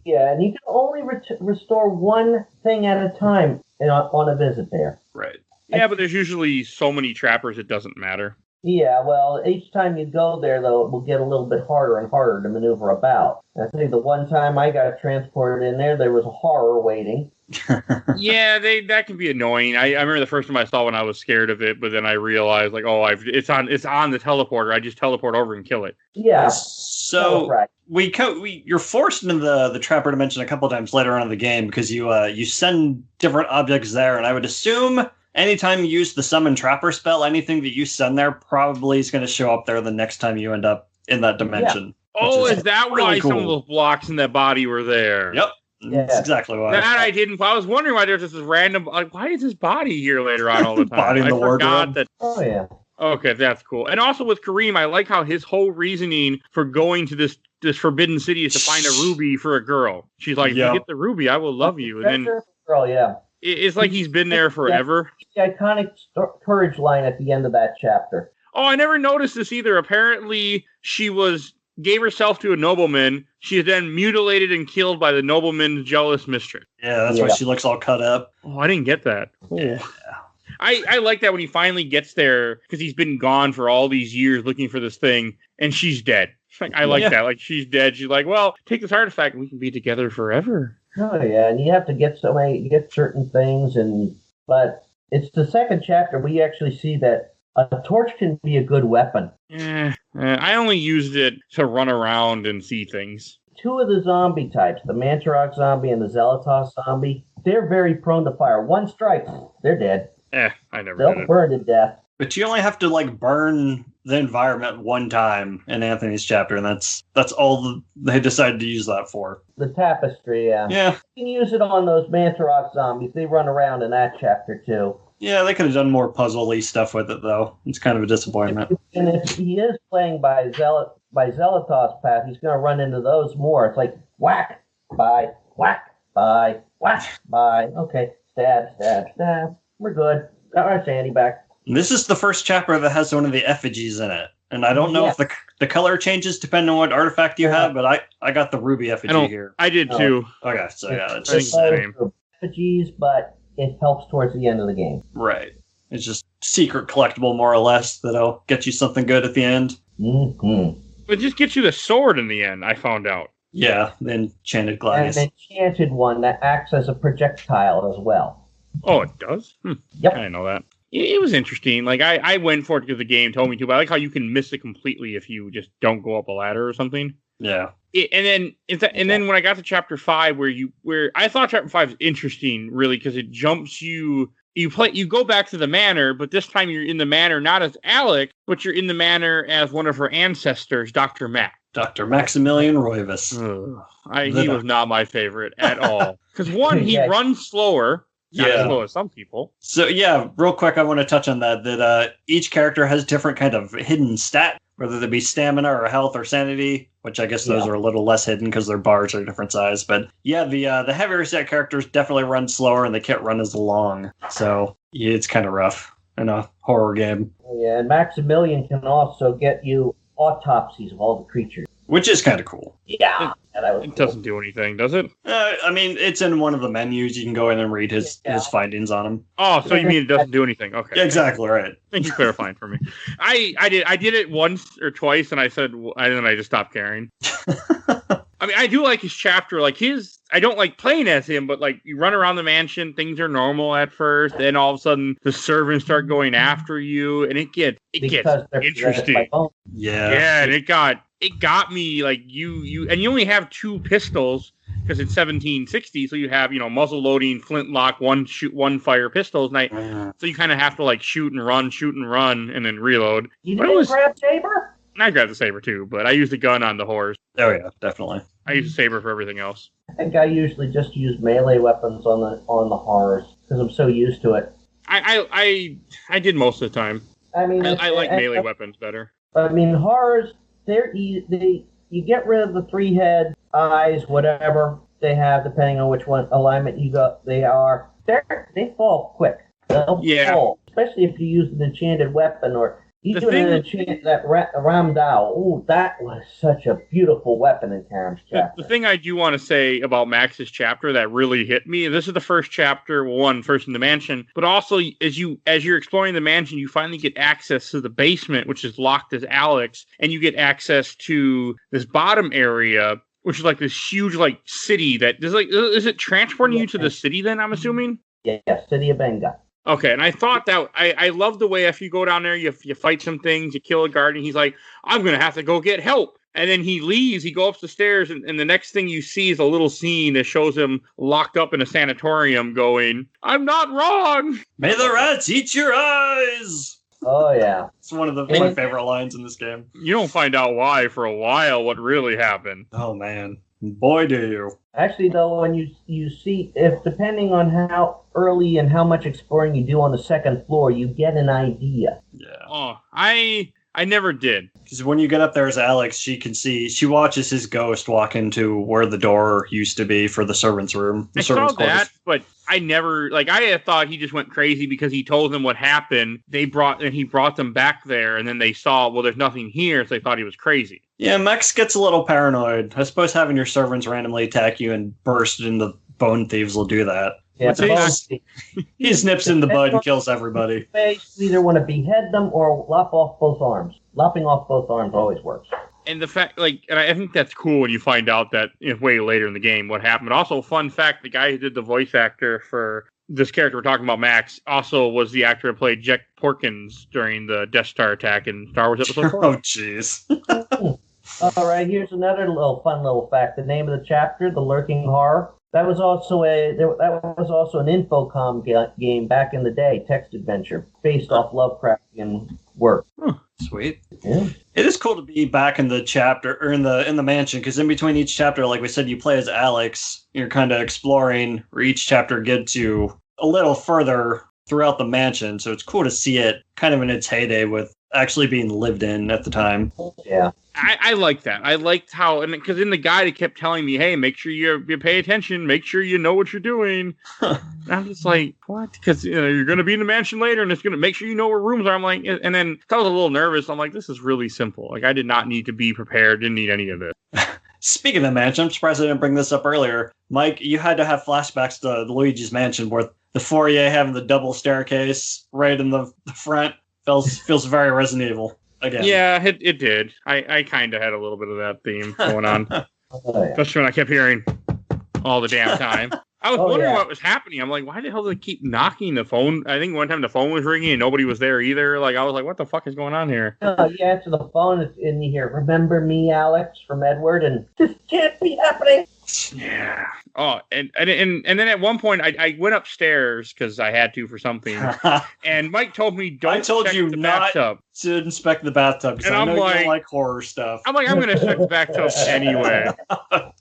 Yeah, and you can only restore one thing at a time on a visit there. Right. Yeah, but there's usually so many trappers it doesn't matter. Yeah, well, each time you go there, though, it will get a little bit harder and harder to maneuver about. And I think the one time I got transported in there was a horror waiting. Yeah, that can be annoying. I remember the first time I saw one, I was scared of it, but then I realized, like, oh, it's on the teleporter. I just teleport over and kill it. Yeah. So you're forced into the trapper dimension a couple times later on in the game because you send different objects there, and I would assume anytime you use the summon trapper spell, anything that you send there probably is going to show up there the next time you end up in that dimension. Yeah. Oh, is that really why some of those blocks in that body were there? Yep. Yeah. That's exactly why. That I didn't. I was wondering why there's just this random. Like, why is this body here later on all the time? Body in the forgot that. Oh yeah. Okay, that's cool. And also with Kareem, I like how his whole reasoning for going to this forbidden city is to find a ruby for a girl. She's like, if you get the ruby, I will love you. And then girl, yeah. It's like he's been there forever. The iconic courage line at the end of that chapter. Oh, I never noticed this either. Apparently, she gave herself to a nobleman. She is then mutilated and killed by the nobleman's jealous mistress. Yeah, that's why she looks all cut up. Oh, I didn't get that. Cool. Yeah. I like that when he finally gets there, because he's been gone for all these years looking for this thing, and she's dead. Like, I like that. Like, she's dead. She's like, well, take this artifact and we can be together forever. Oh, yeah, and you have to get certain things, but it's the 2nd chapter we actually see that a torch can be a good weapon. I only used it to run around and see things. 2 of the zombie types, the Mantarok zombie and the Zelatos zombie, they're very prone to fire. One strike, they're dead. I never They'll burn to death. But you only have to burn the environment one time in Anthony's chapter, and that's all they decided to use that for. The tapestry, yeah. Yeah. You can use it on those Mantarok zombies. They run around in that chapter too. Yeah, they could have done more puzzle-y stuff with it, though. It's kind of a disappointment. And if he is playing by Zelatos path, he's going to run into those more. It's like, whack, bye, whack, bye, whack, bye. Okay, stab, stab, stab. We're good. Got our sanity back. And this is the first chapter that has one of the effigies in it. And I don't know if the color changes depending on what artifact you have, but I got the ruby effigy here. I did too. Okay, so it's just the same. Effigies, but it helps towards the end of the game. Right. It's just secret collectible, more or less, that'll get you something good at the end. Mm-hmm. It just gets you the sword in the end, I found out. Yeah, the enchanted gladius. And an enchanted one that acts as a projectile as well. Oh, it does? Yep. I didn't know that. It was interesting. Like, I went for it because the game told me to, but I like how you can miss it completely if you just don't go up a ladder or something. Yeah. And then when I got to chapter 5, where I thought chapter 5 was interesting, really, because it jumps you go back to the manor, but this time you're in the manor not as Alec, but you're in the manor as one of her ancestors, Dr. Mac. Dr. Maximilian Roivas. He was not my favorite at all. Because one, he runs slower. Not as slow as some people. So yeah, real quick, I want to touch on that each character has different kind of hidden stat, whether they be stamina or health or sanity, which I guess those are a little less hidden because their bars are different size. But yeah, the heavier set characters definitely run slower and they can't run as long. So yeah, it's kind of rough in a horror game. Yeah, and Maximilian can also get you autopsies of all the creatures. Which is kind of cool. Yeah. It doesn't do anything, does it? I mean, it's in one of the menus. You can go in and read his findings on him. Oh, so you mean it doesn't do anything? Okay. Yeah, exactly right. Thank you for clarifying for me. I did it once or twice, and I said, and then I just stopped caring. I mean, I do like his chapter. Like I don't like playing as him, but like you run around the mansion, things are normal at first, then all of a sudden the servants start going after you, and it gets interesting. Yeah, and it got me like you only have 2 pistols because it's 1760, so you have muzzle loading, flintlock, one fire pistols, and so you kind of have to like shoot and run, and then reload. You didn't grab saber? I grabbed the saber too, but I used the gun on the horse. Oh yeah, definitely. I use the saber for everything else. I think I usually just use melee weapons on the horse because I'm so used to it. I did most of the time. I mean, I like melee weapons better. I mean, horrors, you get rid of the 3 head, eyes, whatever they have, depending on which one alignment you got. They fall quick. They'll fall, especially if you use an enchanted weapon or. You do an enchant that Ramdao. Ooh, that was such a beautiful weapon in Karam's chapter. The thing I do want to say about Max's chapter that really hit me, and this is the first chapter, first in the mansion, but also as you're exploring the mansion, you finally get access to the basement, which is locked as Alex, and you get access to this bottom area, which is like this huge like city that is it transporting you to the city then, I'm assuming? Yeah, City of Benga. Okay, and I thought that I love the way if you go down there, you fight some things, you kill a guard, and he's like, I'm going to have to go get help. And then he leaves, he goes up the stairs, and the next thing you see is a little scene that shows him locked up in a sanatorium going, I'm not wrong! May the rats eat your eyes! Oh, yeah. It's one of my favorite lines in this game. You don't find out why for a while what really happened. Oh, man. Boy, do you. Actually, though, when you see, if depending on how early and how much exploring you do on the second floor, you get an idea. Yeah. Oh, I never did. Because when you get up there as Alex, she watches his ghost walk into where the door used to be for the servant's room. I saw that, but I never, I had thought he just went crazy because he told them what happened. He brought them back there, and then they saw, well, there's nothing here, so they thought he was crazy. Yeah, Max gets a little paranoid. I suppose having your servants randomly attack you and burst into bone thieves will do that. Yeah, he nips in the bud and kills everybody. You either want to behead them or lop off both arms. Lopping off both arms always works. And the fact, and I think that's cool when you find out that way later in the game what happened. But also, fun fact, the guy who did the voice actor for this character we're talking about, Max, also was the actor who played Jack Porkins during the Death Star attack in Star Wars Episode 4. Oh, jeez. All right, here's another fun little fact. The name of the chapter, The Lurking Horror. That was also an Infocom game back in the day, text adventure, based off Lovecraftian work. Sweet. Yeah. It is cool to be back in the chapter or in the mansion, because in between each chapter, like we said, you play as Alex. You're kind of exploring, or each chapter gets you a little further throughout the mansion. So it's cool to see it kind of in its heyday with actually being lived in at the time. Yeah. I like that. I liked how, and because in the guide it kept telling me, "Hey, make sure you pay attention. Make sure you know what you're doing." And I'm just like, "What?" Because you're going to be in the mansion later, and it's going to make sure you know where rooms are. I'm like, and then I was a little nervous. I'm like, "This is really simple. Like, I did not need to be prepared. Didn't need any of this." Speaking of the mansion, I'm surprised I didn't bring this up earlier. Mike, you had to have flashbacks to the Luigi's Mansion, where the foyer having the double staircase right in the front feels very Resident Evil. Again. Yeah, it did. I kind of had a little bit of that theme going on. Especially when I kept hearing all the damn time. I was wondering what was happening. I'm like, why the hell do they keep knocking the phone? I think one time the phone was ringing and nobody was there either. Like, I was like, what the fuck is going on here? You answer the phone and you hear, "Remember me, Alex," from Edward, and this can't be happening. Yeah. Oh, and then at one point I went upstairs because I had to for something, and Mike told me don't. I told check you the not bathtub. To inspect the bathtub because I know you don't like horror stuff. I'm like, I'm going to check the bathtub anyway.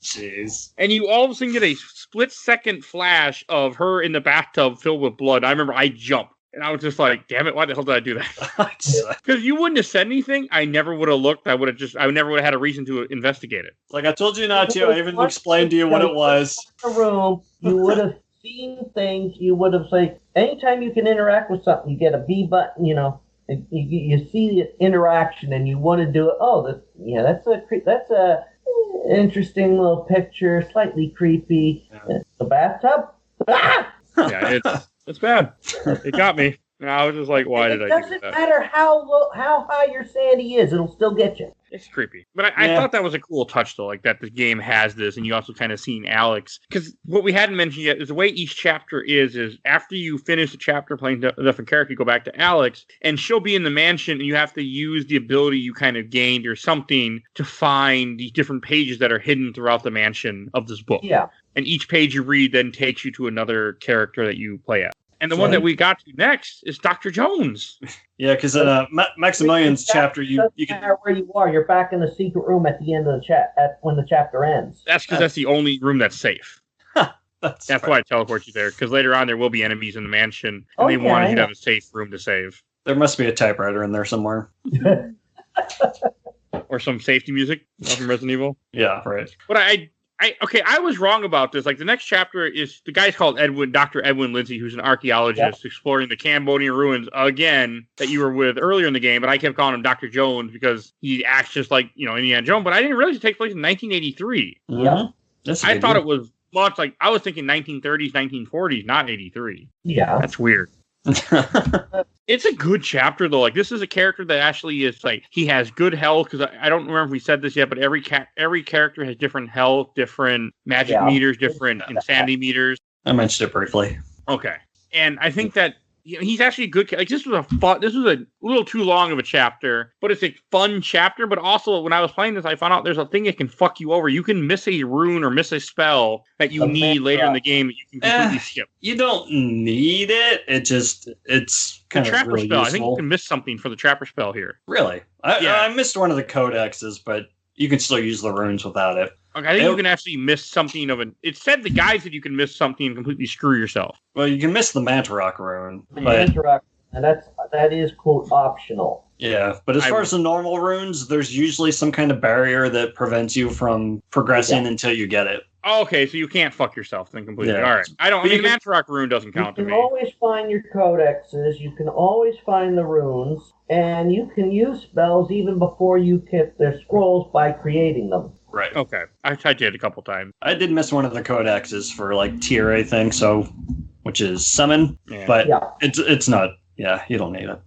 Jeez. And you all of a sudden get a split-second flash of her in the bathtub filled with blood. I remember I jumped. And I was just like, damn it, why the hell did I do that? Because you wouldn't have said anything. I never would have looked. I never would have had a reason to investigate it. Like I told you not to. I even explained to you what it was. In the room, you would have seen things. You would have said, anytime you can interact with something, you get a B button, you see the interaction and you want to do it. Oh, that's a interesting little picture, slightly creepy. Yeah. The bathtub. Ah! Yeah, it's bad. It got me. And I was just like, why did I do that? It doesn't matter how high your sanity is, it'll still get you. It's creepy. But I thought that was a cool touch, though, like that the game has this, and you also kind of seen Alex. Because what we hadn't mentioned yet is the way each chapter is after you finish the chapter playing a different character, you go back to Alex, and she'll be in the mansion, and you have to use the ability you kind of gained or something to find the different pages that are hidden throughout the mansion of this book. Yeah. And each page you read then takes you to another character that you play as. And the one that we got to next is Dr. Jones. Yeah, because in Maximilian's chapter, you can matter where you are. You're back in the secret room at the end of the when the chapter ends. That's because that's the only room that's safe. That's why I teleport you there. Because later on there will be enemies in the mansion, and they wanted you to have a safe room to save. There must be a typewriter in there somewhere, or some safety music from Resident Evil. Yeah, right. But I was wrong about this. Like, the next chapter is, the guy's called Dr. Edwin Lindsay, who's an archaeologist exploring the Cambodian ruins again that you were with earlier in the game, but I kept calling him Dr. Jones because he acts just like, Indiana Jones, but I didn't realize it takes place in 1983. Mm-hmm. I thought it was much like, I was thinking 1930s, 1940s, not 83. Yeah. That's weird. It's a good chapter, though. Like, this is a character that actually is like, he has good health, because I don't remember if we said this yet, but every character has different health, different magic meters, different insanity meters. I mentioned it briefly. Okay. And I think that he's actually a good, like, this was a little too long of a chapter, but it's a fun chapter. But also, when I was playing this, I found out there's a thing that can fuck you over. You can miss a rune or miss a spell that you need later in the game that you can completely skip. You don't need it. It's kind of trapper really spell. useful. I think you can miss something for the trapper spell here. Really? I missed one of the codexes, but you can still use the runes without it. Okay, I think you can actually miss something of an... It said the guys that you can miss something and completely screw yourself. Well, you can miss the Mantarok rune. And that is, quote, optional. Yeah, but as far as the normal runes, there's usually some kind of barrier that prevents you from progressing until you get it. Oh, okay, so you can't fuck yourself then completely. Yeah. All right. The Mantarok rune doesn't count to me. You can always find your codexes, you can always find the runes, and you can use spells even before you get their scrolls by creating them. Right. Okay. I did a couple times. I did miss one of the codexes for like tier A thing, which is summon, but it's not. Yeah, you don't need it.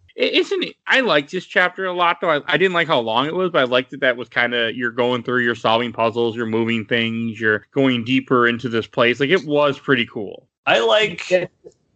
I liked this chapter a lot, though. I didn't like how long it was, but I liked that was kind of, you're going through, you're solving puzzles, you're moving things, you're going deeper into this place. Like, it was pretty cool. I like...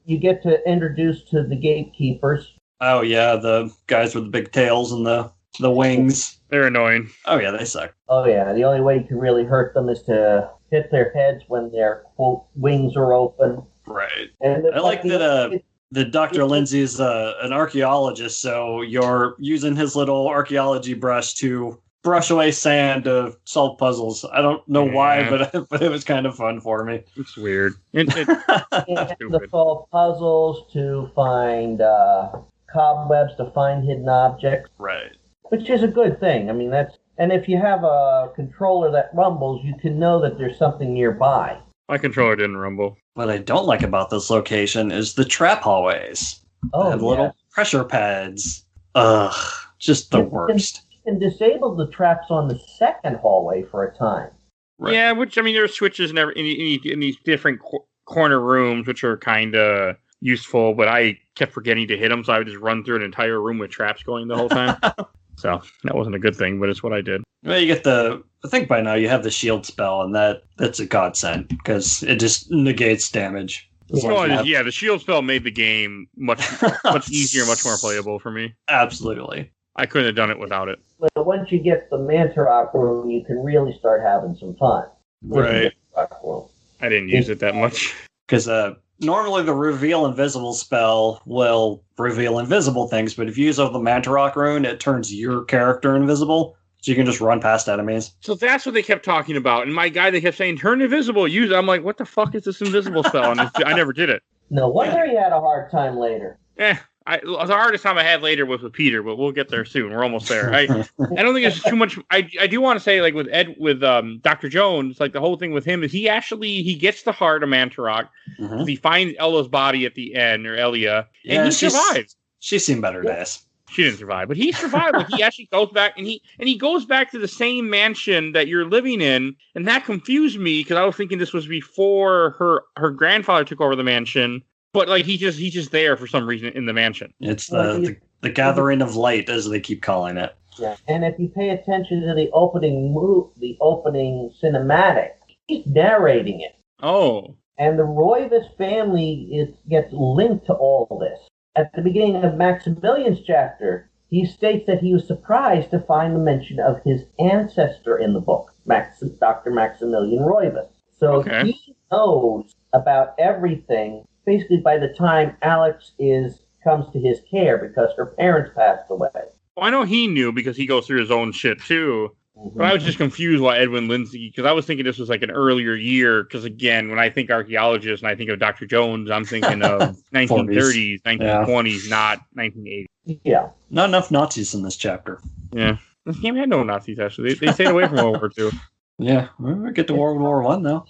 You get to introduce to the gatekeepers. Oh, yeah, the guys with the big tails and the wings. They're annoying. Oh, yeah, they suck. Oh, yeah, the only way you can really hurt them is to hit their heads when their, quote, wings are open. Right. And I like that... The Dr. Lindsay is an archaeologist, so you're using his little archaeology brush to brush away sand to solve puzzles. I don't know why, but it was kind of fun for me. It's weird. To solve puzzles, to find cobwebs, to find hidden objects. Right. Which is a good thing. I mean, and if you have a controller that rumbles, you can know that there's something nearby. My controller didn't rumble. What I don't like about this location is the trap hallways. Oh, they have little pressure pads. Ugh, just the worst. You can disable the traps on the second hallway for a time. Right. Yeah, which, I mean, there are switches in these different corner rooms, which are kind of useful, but I kept forgetting to hit them, so I would just run through an entire room with traps going the whole time. So that wasn't a good thing, but it's what I did. Well, you get I think by now you have the shield spell, and that's a godsend, because it just negates damage. The shield spell made the game much easier, much more playable for me. Absolutely. I couldn't have done it without it. But once you get the Mantarok room, you can really start having some fun. Right. I didn't use it that much. Because normally the reveal invisible spell will reveal invisible things, but if you use the Mantarok rune, it turns your character invisible, so you can just run past enemies. So that's what they kept talking about. And my guy, they kept saying, turn invisible, use it. I'm like, what the fuck is this invisible spell? And I never did it. No wonder he had a hard time later. The hardest time I had later was with Peter, but we'll get there soon. We're almost there. I don't think it's too much. I do want to say, like with Dr. Jones, like the whole thing with him is he gets the heart of Mantarok. Mm-hmm. He finds Ella's body at the end, or Elia, and he survives. She's seen better days. She didn't survive, but he survived. Like, he actually goes back, and he goes back to the same mansion that you're living in, and that confused me because I was thinking this was before her grandfather took over the mansion. But like he's just there for some reason in the mansion. It's the gathering of light, as they keep calling it. Yeah, and if you pay attention to the opening cinematic, he's narrating it. Oh. And the Roivas family gets linked to all this. At the beginning of Maximilian's chapter, he states that he was surprised to find the mention of his ancestor in the book, Dr. Maximilian Roivas. So he knows about everything basically by the time Alex comes to his care because her parents passed away. Well, I know he knew because he goes through his own shit too. Mm-hmm. But I was just confused why Edwin Lindsay, because I was thinking this was like an earlier year. Because again, when I think archaeologist and I think of Dr. Jones, I'm thinking of 1930s, 1920s, not 1980s. Yeah. Not enough Nazis in this chapter. Yeah. This game had no Nazis, actually. They stayed away from World War II. Yeah. We'll get to World War I now.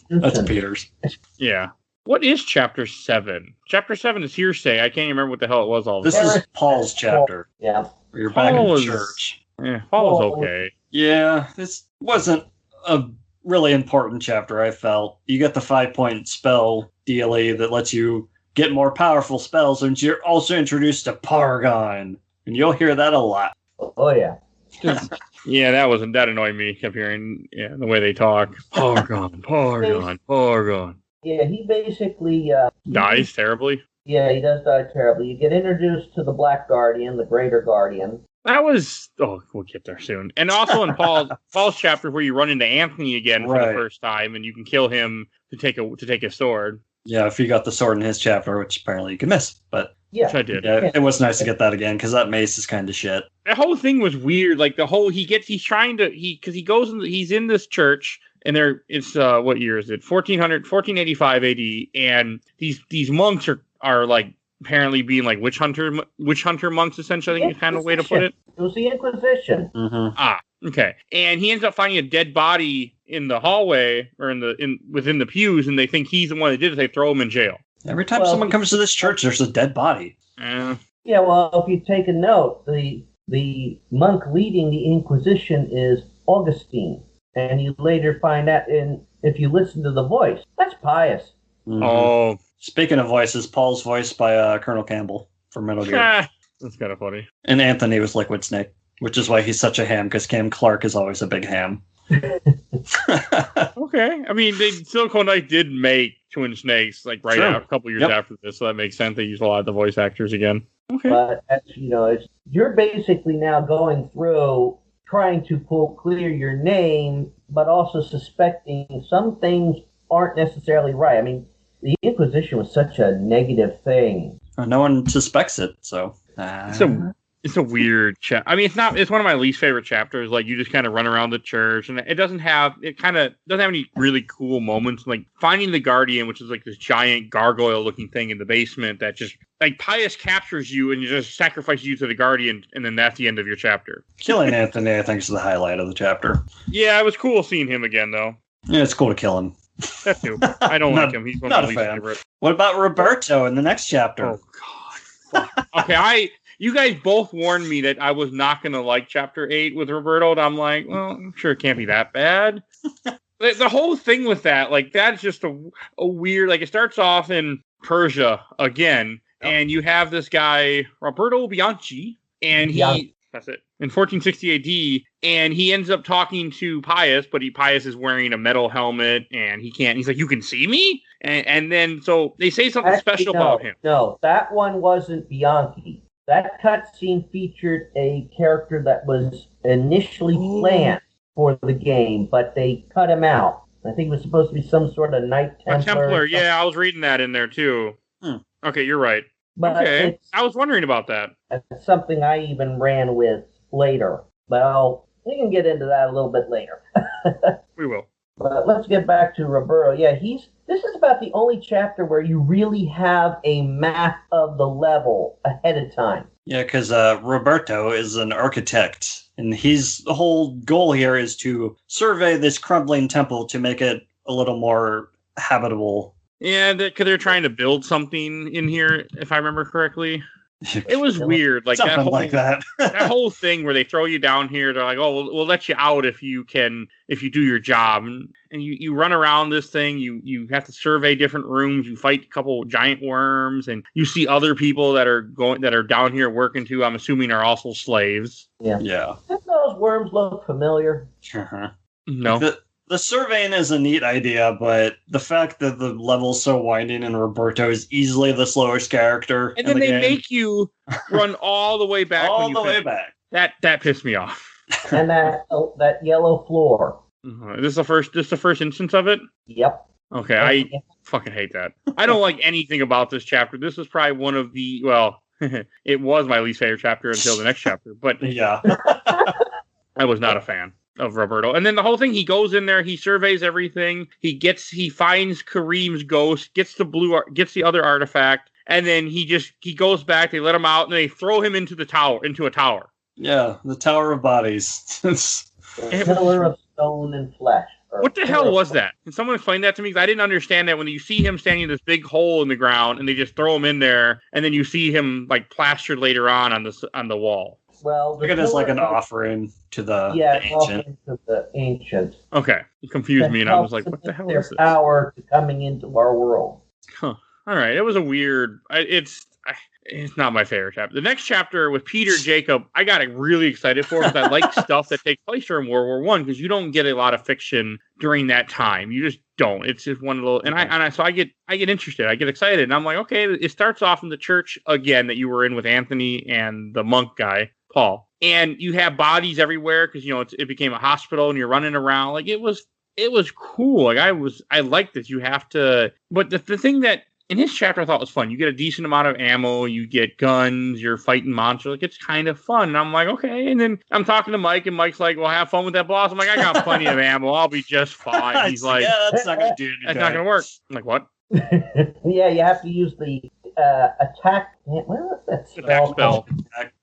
That's Peter's. Yeah. What is Chapter 7? Chapter 7 is hearsay. I can't even remember what the hell it was all. This is Paul's chapter. Yeah. Where you're back in the church. Yeah, Paul was okay. Yeah, this wasn't a really important chapter, I felt. You get the 5-point spell DLE that lets you get more powerful spells, and you're also introduced to Paragon. And you'll hear that a lot. Oh, yeah. Yeah, that annoyed me. Kept hearing the way they talk. Paragon. Yeah, he basically dies terribly. Yeah, he does die terribly. You get introduced to the Black Guardian, the Greater Guardian. That was we'll get there soon. And also in Paul's chapter where you run into Anthony again for the first time, and you can kill him to take a sword. Yeah, if you got the sword in his chapter, which apparently you can miss, but which I did. Yeah, it was nice to get that again because that mace is kind of shit. The whole thing was weird. Like he's in this church. And it's what year is it? 1485 AD, and these monks are like apparently being like witch hunter monks, essentially. I think is kind of a way to put it. It was the Inquisition. Mm-hmm. Okay. And he ends up finding a dead body in the hallway or within the pews, and they think he's the one that did it. They throw him in jail. Every time someone comes to this church, there's a dead body. Yeah. Well, if you take a note, the monk leading the Inquisition is Augustine. And you later find out, if you listen to the voice, that's Pius. Mm-hmm. Oh. Speaking of voices, Paul's voiced by Colonel Campbell from Metal Gear. That's kind of funny. And Anthony was Liquid Snake, which is why he's such a ham, because Cam Clark is always a big ham. Okay. I mean, Silicon Knight did make Twin Snakes like a couple years after this, so that makes sense. They used a lot of the voice actors again. Okay. But, you're basically now going through trying to clear your name, but also suspecting some things aren't necessarily right. I mean, the Inquisition was such a negative thing. No one suspects it, so. It's a weird chapter. I mean, it's one of my least favorite chapters. Like, you just kind of run around the church, and it doesn't have any really cool moments. Like, finding the Guardian, which is like this giant gargoyle-looking thing in the basement that just, like, Pius captures you and just sacrifices you to the Guardian, and then that's the end of your chapter. Killing Anthony, I think, is the highlight of the chapter. Yeah, it was cool seeing him again, though. Yeah, it's cool to kill him. That too. I don't like him. He's one of my least favorite. What about Roberto in the next chapter? Oh, God. Okay, you guys both warned me that I was not going to like Chapter 8 with Roberto, and I'm like, well, I'm sure it can't be that bad. The whole thing with that, like, that's just a weird, like, it starts off in Persia again, and you have this guy, Roberto Bianchi, and that's it, in 1460 AD, and he ends up talking to Pius, but Pius is wearing a metal helmet, and he's like, you can see me? And then, so they say something special about him. No, that one wasn't Bianchi. That cutscene featured a character that was initially planned for the game, but they cut him out. I think it was supposed to be some sort of Knight Templar. A Templar, yeah, I was reading that in there too. Okay, you're right. But okay, I was wondering about that. It's something I even ran with later. Well, we can get into that a little bit later. We will. But let's get back to Roberto. Yeah, this is about the only chapter where you really have a map of the level ahead of time. Yeah, because Roberto is an architect, and the whole goal here is to survey this crumbling temple to make it a little more habitable. Yeah, because they're trying to build something in here, if I remember correctly. It was weird, like something like that. That whole thing where they throw you down here. They're like, "Oh, we'll let you out if you do your job." And you run around this thing. You have to survey different rooms. You fight a couple giant worms, and you see other people that are down here working too. I'm assuming are also slaves. Yeah. Didn't those worms look familiar? No. The surveying is a neat idea, but the fact that the level's so winding and Roberto is easily the slowest character, and then they make you run all the way back. way back. That pissed me off. And that yellow floor. This is the first instance of it. Yep. Okay, I fucking hate that. I don't like anything about this chapter. This is probably one of the it was my least favorite chapter until the next chapter. But yeah, I was not a fan of Roberto. And then the whole thing, he goes in there, he surveys everything, he finds Kareem's ghost, gets the other artifact, and then he goes back, they let him out, and they throw him into a tower. Yeah, the Tower of Bodies. Pillar of stone and flesh. What the hell was that? Can someone explain that to me? Because I didn't understand that when you see him standing in this big hole in the ground, and they just throw him in there, and then you see him like plastered later on the wall. Well, look at it as like an offering to the ancient. Offering to the ancient. Okay, it confused me, and I was like, "What the hell is this?" Their power coming into our world. Huh. All right, it was a weird. It's not my favorite chapter. The next chapter with Peter Jacob, I got really excited for because I like stuff that takes place during World War I because you don't get a lot of fiction during that time. You just don't. It's just one little, and I get interested. I get excited, and I'm like, okay, it starts off in the church again that you were in with Anthony and the monk guy, Paul, and you have bodies everywhere because it became a hospital, and you're running around like it was cool. Like I liked this. You have to, but the thing that in his chapter I thought was fun. You get a decent amount of ammo, you get guns, you're fighting monsters. Like it's kind of fun. And I'm like, okay. And then I'm talking to Mike, and Mike's like, well, have fun with that boss. I'm like, I got plenty of ammo. I'll be just fine. He's like, yeah, that's not gonna do anything. That's not gonna work. I'm like, what? Yeah, you have to use the attack. What was that spell?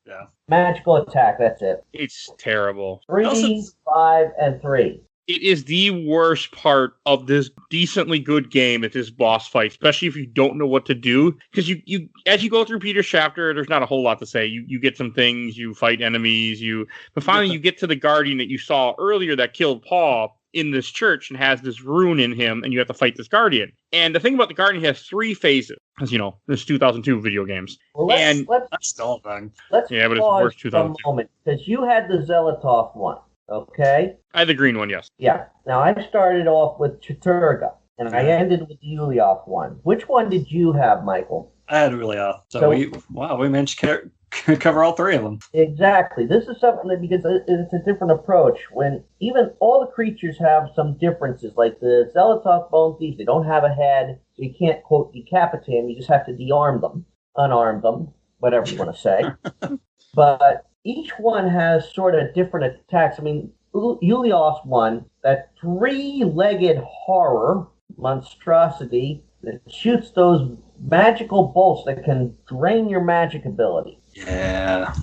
Yeah. Magical attack. That's it. It's terrible. 3, 5, and 3. It is the worst part of this decently good game at this boss fight, especially if you don't know what to do. Because you as you go through Peter's chapter, there's not a whole lot to say. You get some things, you fight enemies, but finally you get to the Guardian that you saw earlier that killed Paul in this church and has this rune in him, and you have to fight this Guardian. And the thing about the Guardian, he has 3 phases, as you know, this 2002 video games. Well, that's still a thing. Let's yeah, but it's worse 2002. Because you had the Zelotov one. Okay. I had the green one, yes. Yeah. Now I started off with Chaturga, and I ended with the Yuliov one. Which one did you have, Michael? I had Yuliov. So we managed to cover all 3 of them. Exactly. This is something that because it's a different approach. When even all the creatures have some differences, like the Zelotov bone thieves, they don't have a head, so you can't quote decapitate them. You just have to de-arm them, unarm them, whatever you want to say. But each one has sort of different attacks. I mean, Yuliov's one, that 3-legged horror monstrosity that shoots those magical bolts that can drain your magic ability. Yeah.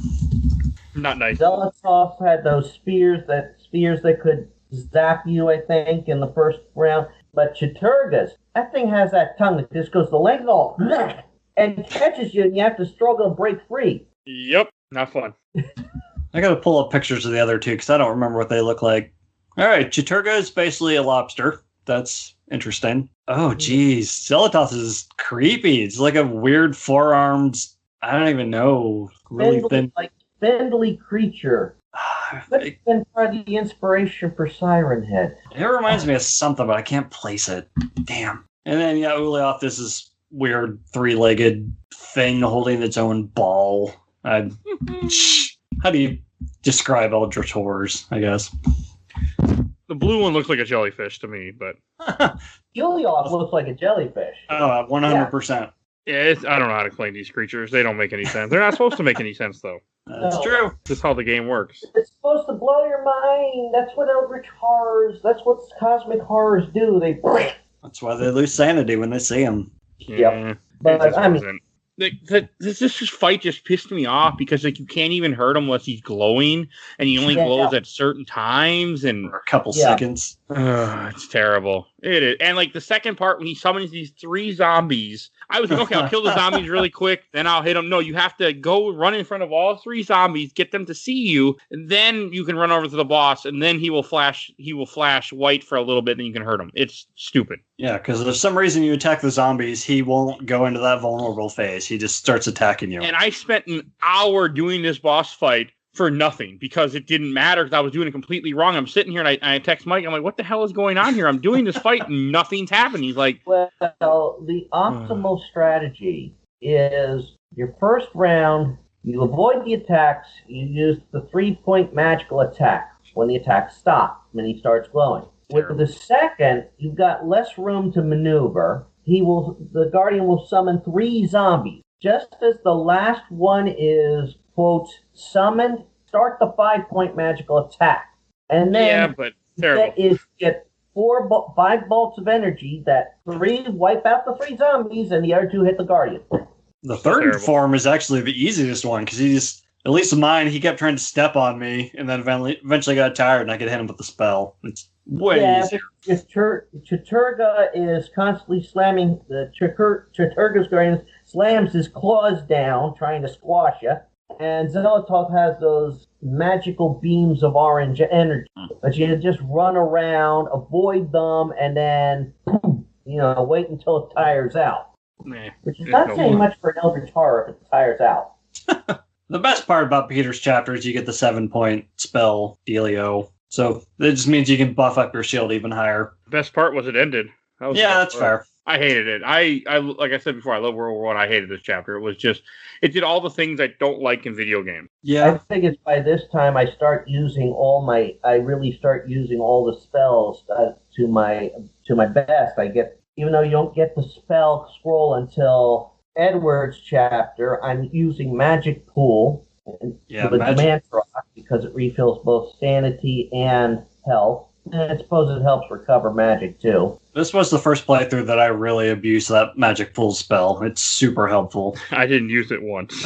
Not nice. Zelotov had those spears that could zap you, I think, in the first round. But Chaturga's, that thing has that tongue that just goes the length all and catches you, and you have to struggle to break free. Yep. Not fun. I gotta pull up pictures of the other 2 because I don't remember what they look like. All right, Chaturga is basically a lobster. That's interesting. Oh, geez. Zelotov is creepy. It's like a weird 4-armed, I don't even know, really thin. Like spindly creature. That's been part of the inspiration for Siren Head. It reminds me of something, but I can't place it. Damn. And then, Ulyaoth, this is weird 3-legged thing holding its own ball. How do you describe Eldritch Horrors, I guess? The blue one looks like a jellyfish to me, but... Yuliov looks like a jellyfish. Oh, 100%. Yeah, I don't know how to explain these creatures. They don't make any sense. They're not supposed to make any sense, though. That's true. That's how the game works. It's supposed to blow your mind. That's what Eldritch Horrors, that's what cosmic horrors do. That's why they lose sanity when they see them. Yep. But, I mean... This fight just pissed me off because you can't even hurt him unless he's glowing, and he only glows at certain times and for a couple seconds. It's terrible. It is, and the second part when he summons these 3 zombies I was like, okay, I'll kill the zombies really quick, then I'll hit them. No, you have to go run in front of all 3 zombies, get them to see you, and then you can run over to the boss, and then he will flash white for a little bit, and then you can hurt him. It's stupid. Yeah, because if for some reason you attack the zombies, he won't go into that vulnerable phase. He just starts attacking you. And I spent an hour doing this boss fight for nothing because it didn't matter because I was doing it completely wrong. I'm sitting here and I text Mike. I'm like, what the hell is going on here? I'm doing this fight and nothing's happening. He's like, well, the optimal strategy is your first round, you avoid the attacks, you use the 3-point magical attack when the attacks stop, when he starts glowing. With the second, you've got less room to maneuver. The Guardian will summon 3 zombies. Just as the last one is, quote, summoned, start the 5-point magical attack. And then get 5 bolts of energy that 3 wipe out the 3 zombies and the other 2 hit the Guardian. The third form is actually the easiest one because he just, at least mine, he kept trying to step on me and then eventually got tired and I could hit him with the spell. It's way easier. If Chaturga is constantly slamming, Chaturga's Guardian slams his claws down trying to squash you. And Xelotov has those magical beams of orange energy. But you just run around, avoid them, and then, wait until it tires out. Which is not saying much for an Eldritch Horror if it tires out. The best part about Peter's chapter is you get the 7-point spell dealio. So it just means you can buff up your shield even higher. The best part was it ended. That's fair. I hated it. I like I said before, I love World War I. I hated this chapter. It was just, it did all the things I don't like in video games. Yeah. I think it's by this time I really start using all the spells to my best. Even though you don't get the spell scroll until Edward's chapter, I'm using Magic Pool with Mantra because it refills both sanity and health. And I suppose it helps recover magic, too. This was the first playthrough that I really abused that Magic Pool spell. It's super helpful. I didn't use it once.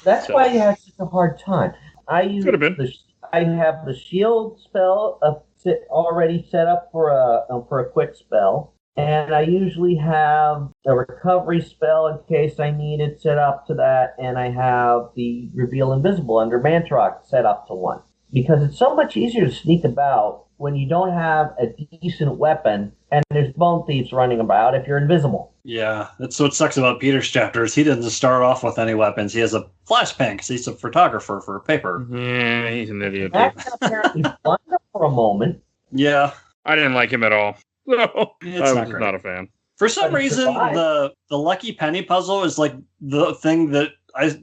That's why you had such a hard time. I have the shield spell already set up for a quick spell. And I usually have a recovery spell in case I need it set up to that. And I have the Reveal Invisible under Mantrock set up to 1. Because it's so much easier to sneak about when you don't have a decent weapon and there's bone thieves running about if you're invisible. Yeah, that's what sucks about Peter's chapters. He doesn't start off with any weapons. He has a flashbang because he's a photographer for paper. Yeah, he's an idiot. That can apparently fun for a moment. Yeah. I didn't like him at all. No, I was not a fan. For some reason, the Lucky Penny puzzle is like the thing that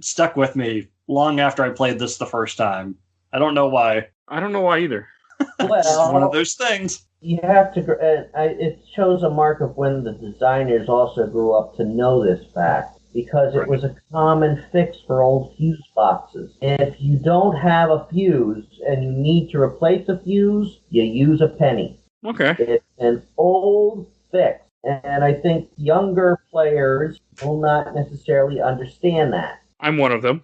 stuck with me long after I played this the first time. I don't know why. I don't know why either. Well, it's just one of those things. You have to. It shows a mark of when the designers also grew up to know this fact, because it was a common fix for old fuse boxes. If you don't have a fuse and you need to replace a fuse, you use a penny. Okay. It's an old fix, and I think younger players will not necessarily understand that. I'm one of them.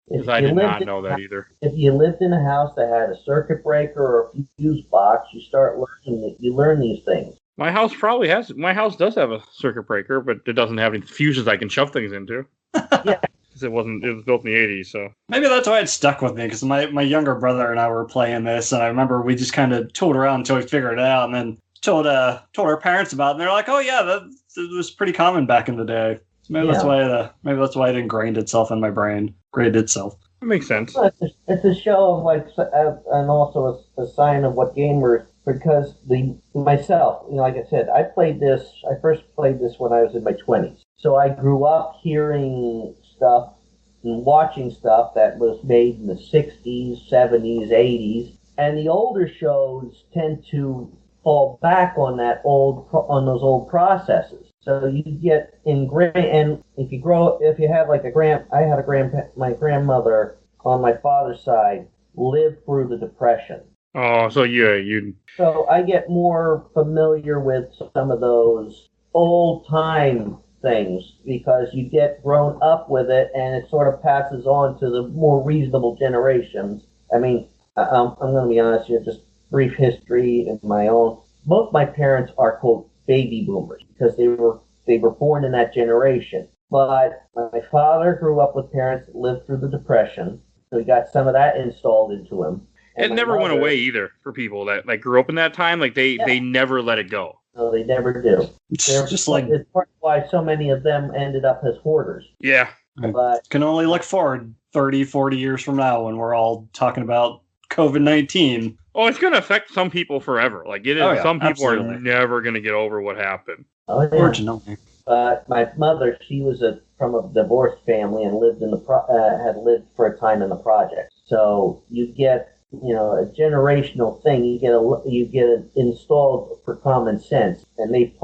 Because I did not know that either. If you lived in a house that had a circuit breaker or a fuse box, you learn these things. My house does have a circuit breaker, but it doesn't have any fuses I can shove things into. Yeah. Because it was built in the 80s, so. Maybe that's why it stuck with me, because my younger brother and I were playing this, and I remember we just kind of tooled around until we figured it out, and then told our parents about it, and they're like, oh yeah, that was pretty common back in the day. Maybe that's why it ingrained itself in my brain. Graded itself. That makes sense. It's a show of and also a sign of what gamers. Because myself, like I said, I first played this when I was in my 20s. So I grew up hearing stuff and watching stuff that was made in the 60s, 70s, 80s, and the older shows tend to fall back on those old processes. So you get ingrained, and if you have like my grandmother on my father's side lived through the Depression. Oh, so you. So I get more familiar with some of those old time things because you get grown up with it, and it sort of passes on to the more reasonable generations. I mean, I'm going to be honest here, just brief history in my own. Both my parents are quote baby boomers because they were they were born in that generation. But my father grew up with parents that lived through the Depression, so he got some of that installed into him. It never went away either for people that like grew up in that time. Like they never let it go. No, they never do. It's just like it's part of why so many of them ended up as hoarders. Yeah. But can only look forward 30, 40 years from now when we're all talking about COVID-19. Oh, it's going to affect some people forever. Like it is. Oh, yeah, some people absolutely. are never going to get over what happened. Oh, yeah. Unfortunately. But my mother, she was from a divorced family and lived had lived for a time in the project. So you get, a generational thing. You get it installed for common sense, and they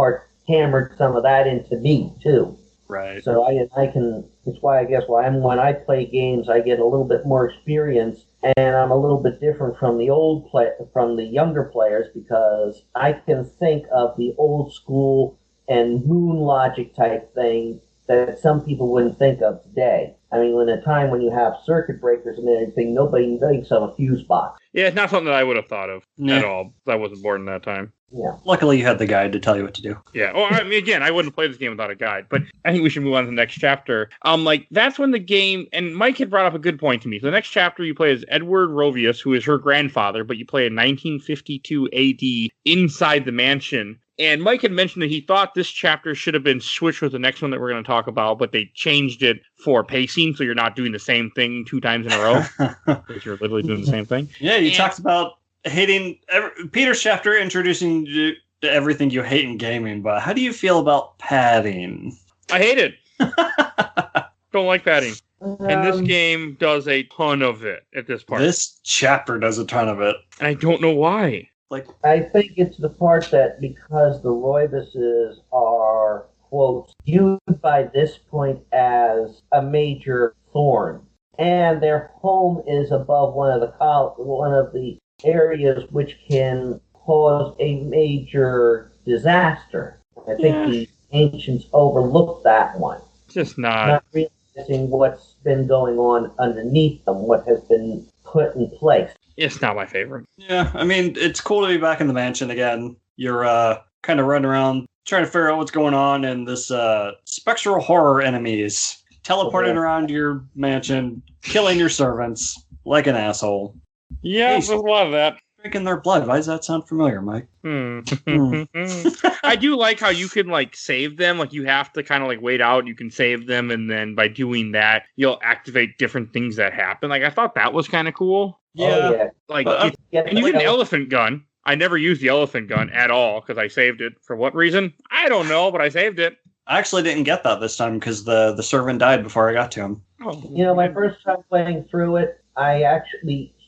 hammered some of that into me too. Right. So I can. It's why I guess when I play games, I get a little bit more experience, and I'm a little bit different from the younger players because I can think of the old school and moon logic type thing that some people wouldn't think of today. I mean, in a time when you have circuit breakers and everything, nobody thinks of a fuse box. Yeah, it's not something that I would have thought of at all. I wasn't born in that time. Yeah. Luckily, you had the guide to tell you what to do. Yeah. Well, I mean, again, I wouldn't play this game without a guide, but I think we should move on to the next chapter. That's when the game, and Mike had brought up a good point to me. So the next chapter you play as Edward Rovius, who is her grandfather, but you play in 1952 AD inside the mansion. And Mike had mentioned that he thought this chapter should have been switched with the next one that we're going to talk about, but they changed it for pacing, so you're not doing the same thing 2 times in a row. Because you're literally doing the same thing. Yeah, you talked about hating Peter's chapter, introducing you to everything you hate in gaming, but how do you feel about padding? I hate it. Don't like padding. And this game does a ton of it at this part. This chapter does a ton of it. And I don't know why. I think it's the part that because the Roibuses are, quote, viewed by this point as a major thorn, and their home is above one of the areas which can cause a major disaster. I think the ancients overlooked that one. Just not realizing what's been going on underneath them, what has been put in place. It's not my favorite. Yeah, I mean, it's cool to be back in the mansion again. You're kind of running around trying to figure out what's going on, and this spectral horror enemies teleporting around your mansion, killing your servants like an asshole. Yeah, there's a lot of that. Drinking their blood. Why does that sound familiar, Mike? I do like how you can save them. Like you have to kind of wait out. You can save them, and then by doing that, you'll activate different things that happen. I thought that was kind of cool. Yeah. And you get an elephant gun. I never used the elephant gun at all because I saved it. For what reason? I don't know, but I saved it. I actually didn't get that this time because the servant died before I got to him. Oh. My first time playing through it,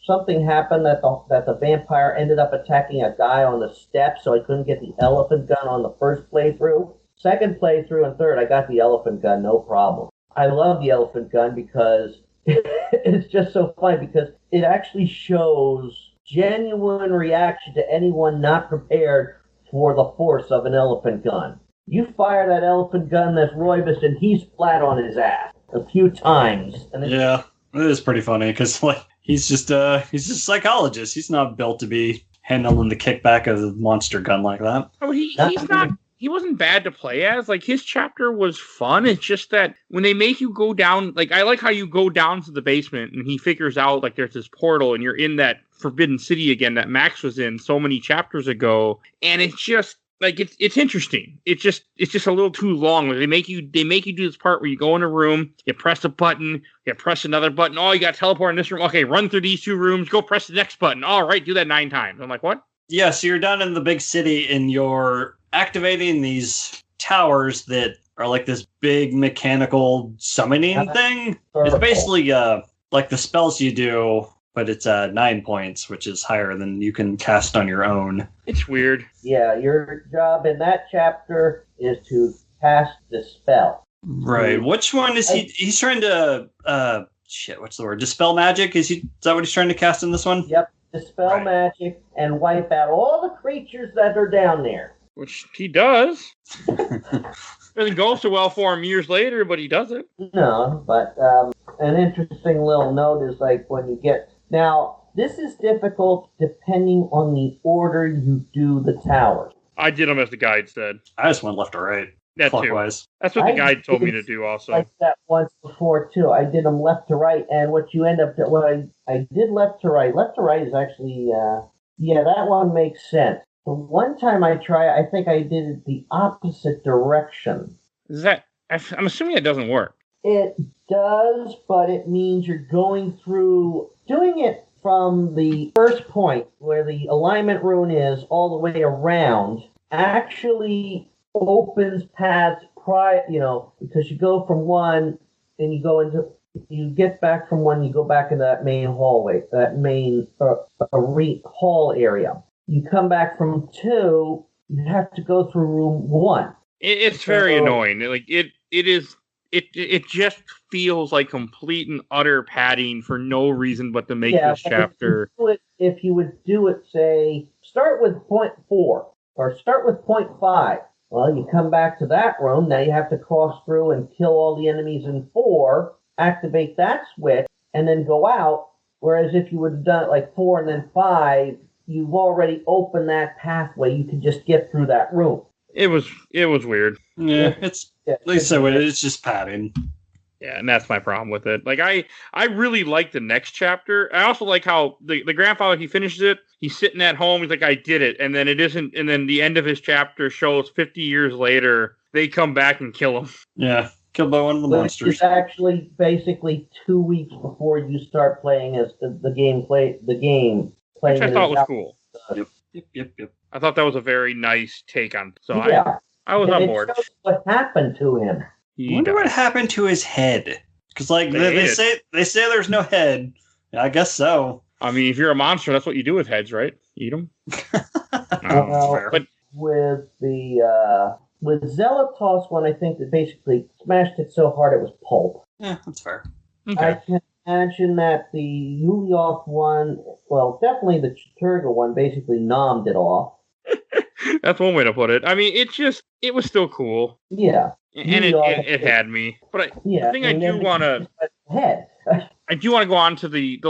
something happened that the vampire ended up attacking a guy on the steps, so I couldn't get the elephant gun on the first playthrough. Second playthrough and third, I got the elephant gun, no problem. I love the elephant gun because it's just so fun because it actually shows genuine reaction to anyone not prepared for the force of an elephant gun. You fire that elephant gun, that's Roibus, and he's flat on his ass a few times. And yeah, it is pretty funny because he's just a psychologist. He's not built to be handling the kickback of the monster gun like that. Oh, he's not. He wasn't bad to play as. His chapter was fun. It's just that when they make you go down, I like how you go down to the basement and he figures out there's this portal and you're in that Forbidden City again that Max was in so many chapters ago, and it's just it's interesting. It's just a little too long. They make you do this part where you go in a room, you press a button, you press another button. Oh, you got to teleport in this room. Okay, run through these 2 rooms. Go press the next button. All right, do that 9 times. I'm like, what? Yeah, so you're down in the big city and you're activating these towers that are this big mechanical summoning thing. It's basically like the spells you do, but it's 9 points, which is higher than you can cast on your own. It's weird. Yeah, your job in that chapter is to cast the spell. Right. Which one is he? He's trying to what's the word? Dispel magic? Is that what he's trying to cast in this one? Yep. Dispel magic and wipe out all the creatures that are down there. Which he does. Doesn't go so well for him years later, but he does it. No, but an interesting little note is when you get... Now, this is difficult depending on the order you do the towers. I did them as the guide said. I just went left or right. That clockwise. Too. That's what the guide told me to do also. Like that once before, too. I did them left to right, and what you end up doing, what I did left to right. Left to right is actually, that one makes sense. The one time I think I did it the opposite direction. I'm assuming it doesn't work. It does, but it means you're doing it from the first point where the alignment rune is all the way around, actually opens paths because you go from one and you get back from one, you go back into that main hallway, that main hall area. You come back from 2, you have to go through room 1. It's very annoying. Like it just feels like complete and utter padding for no reason but to make this chapter. If you would do it, say, start with point 4 or start with point 5. Well, you come back to that room. Now you have to cross through and kill all the enemies in 4, activate that switch, and then go out. Whereas if you would have done it like 4 and then 5, you've already opened that pathway. You can just get through that room. It was weird. Yeah, it's just padding. Yeah, and that's my problem with it. Like I really like the next chapter. I also like how the grandfather, he finishes it. He's sitting at home. He's like, I did it. And then it isn't. And then the end of his chapter shows 50 years later, they come back and kill him. Yeah, killed by one of the monsters. It's actually basically 2 weeks before you start playing as the game. Which I thought was cool. Yep. I thought that was a very nice take on. So yeah. I was on board. Shows what happened to him? I wonder what happened to his head. Because they say there's no head. I guess so. I mean, if you're a monster, that's what you do with heads, right? Eat them. But with Zealotos one, I think that basically smashed it so hard it was pulp. Yeah, that's fair. Okay. I can imagine that the Yuliov one, well, definitely the Chaturga one, basically nommed it off. That's one way to put it. I mean, it was still cool. Yeah. And it had me. But I think I do want to... I do want to go on to the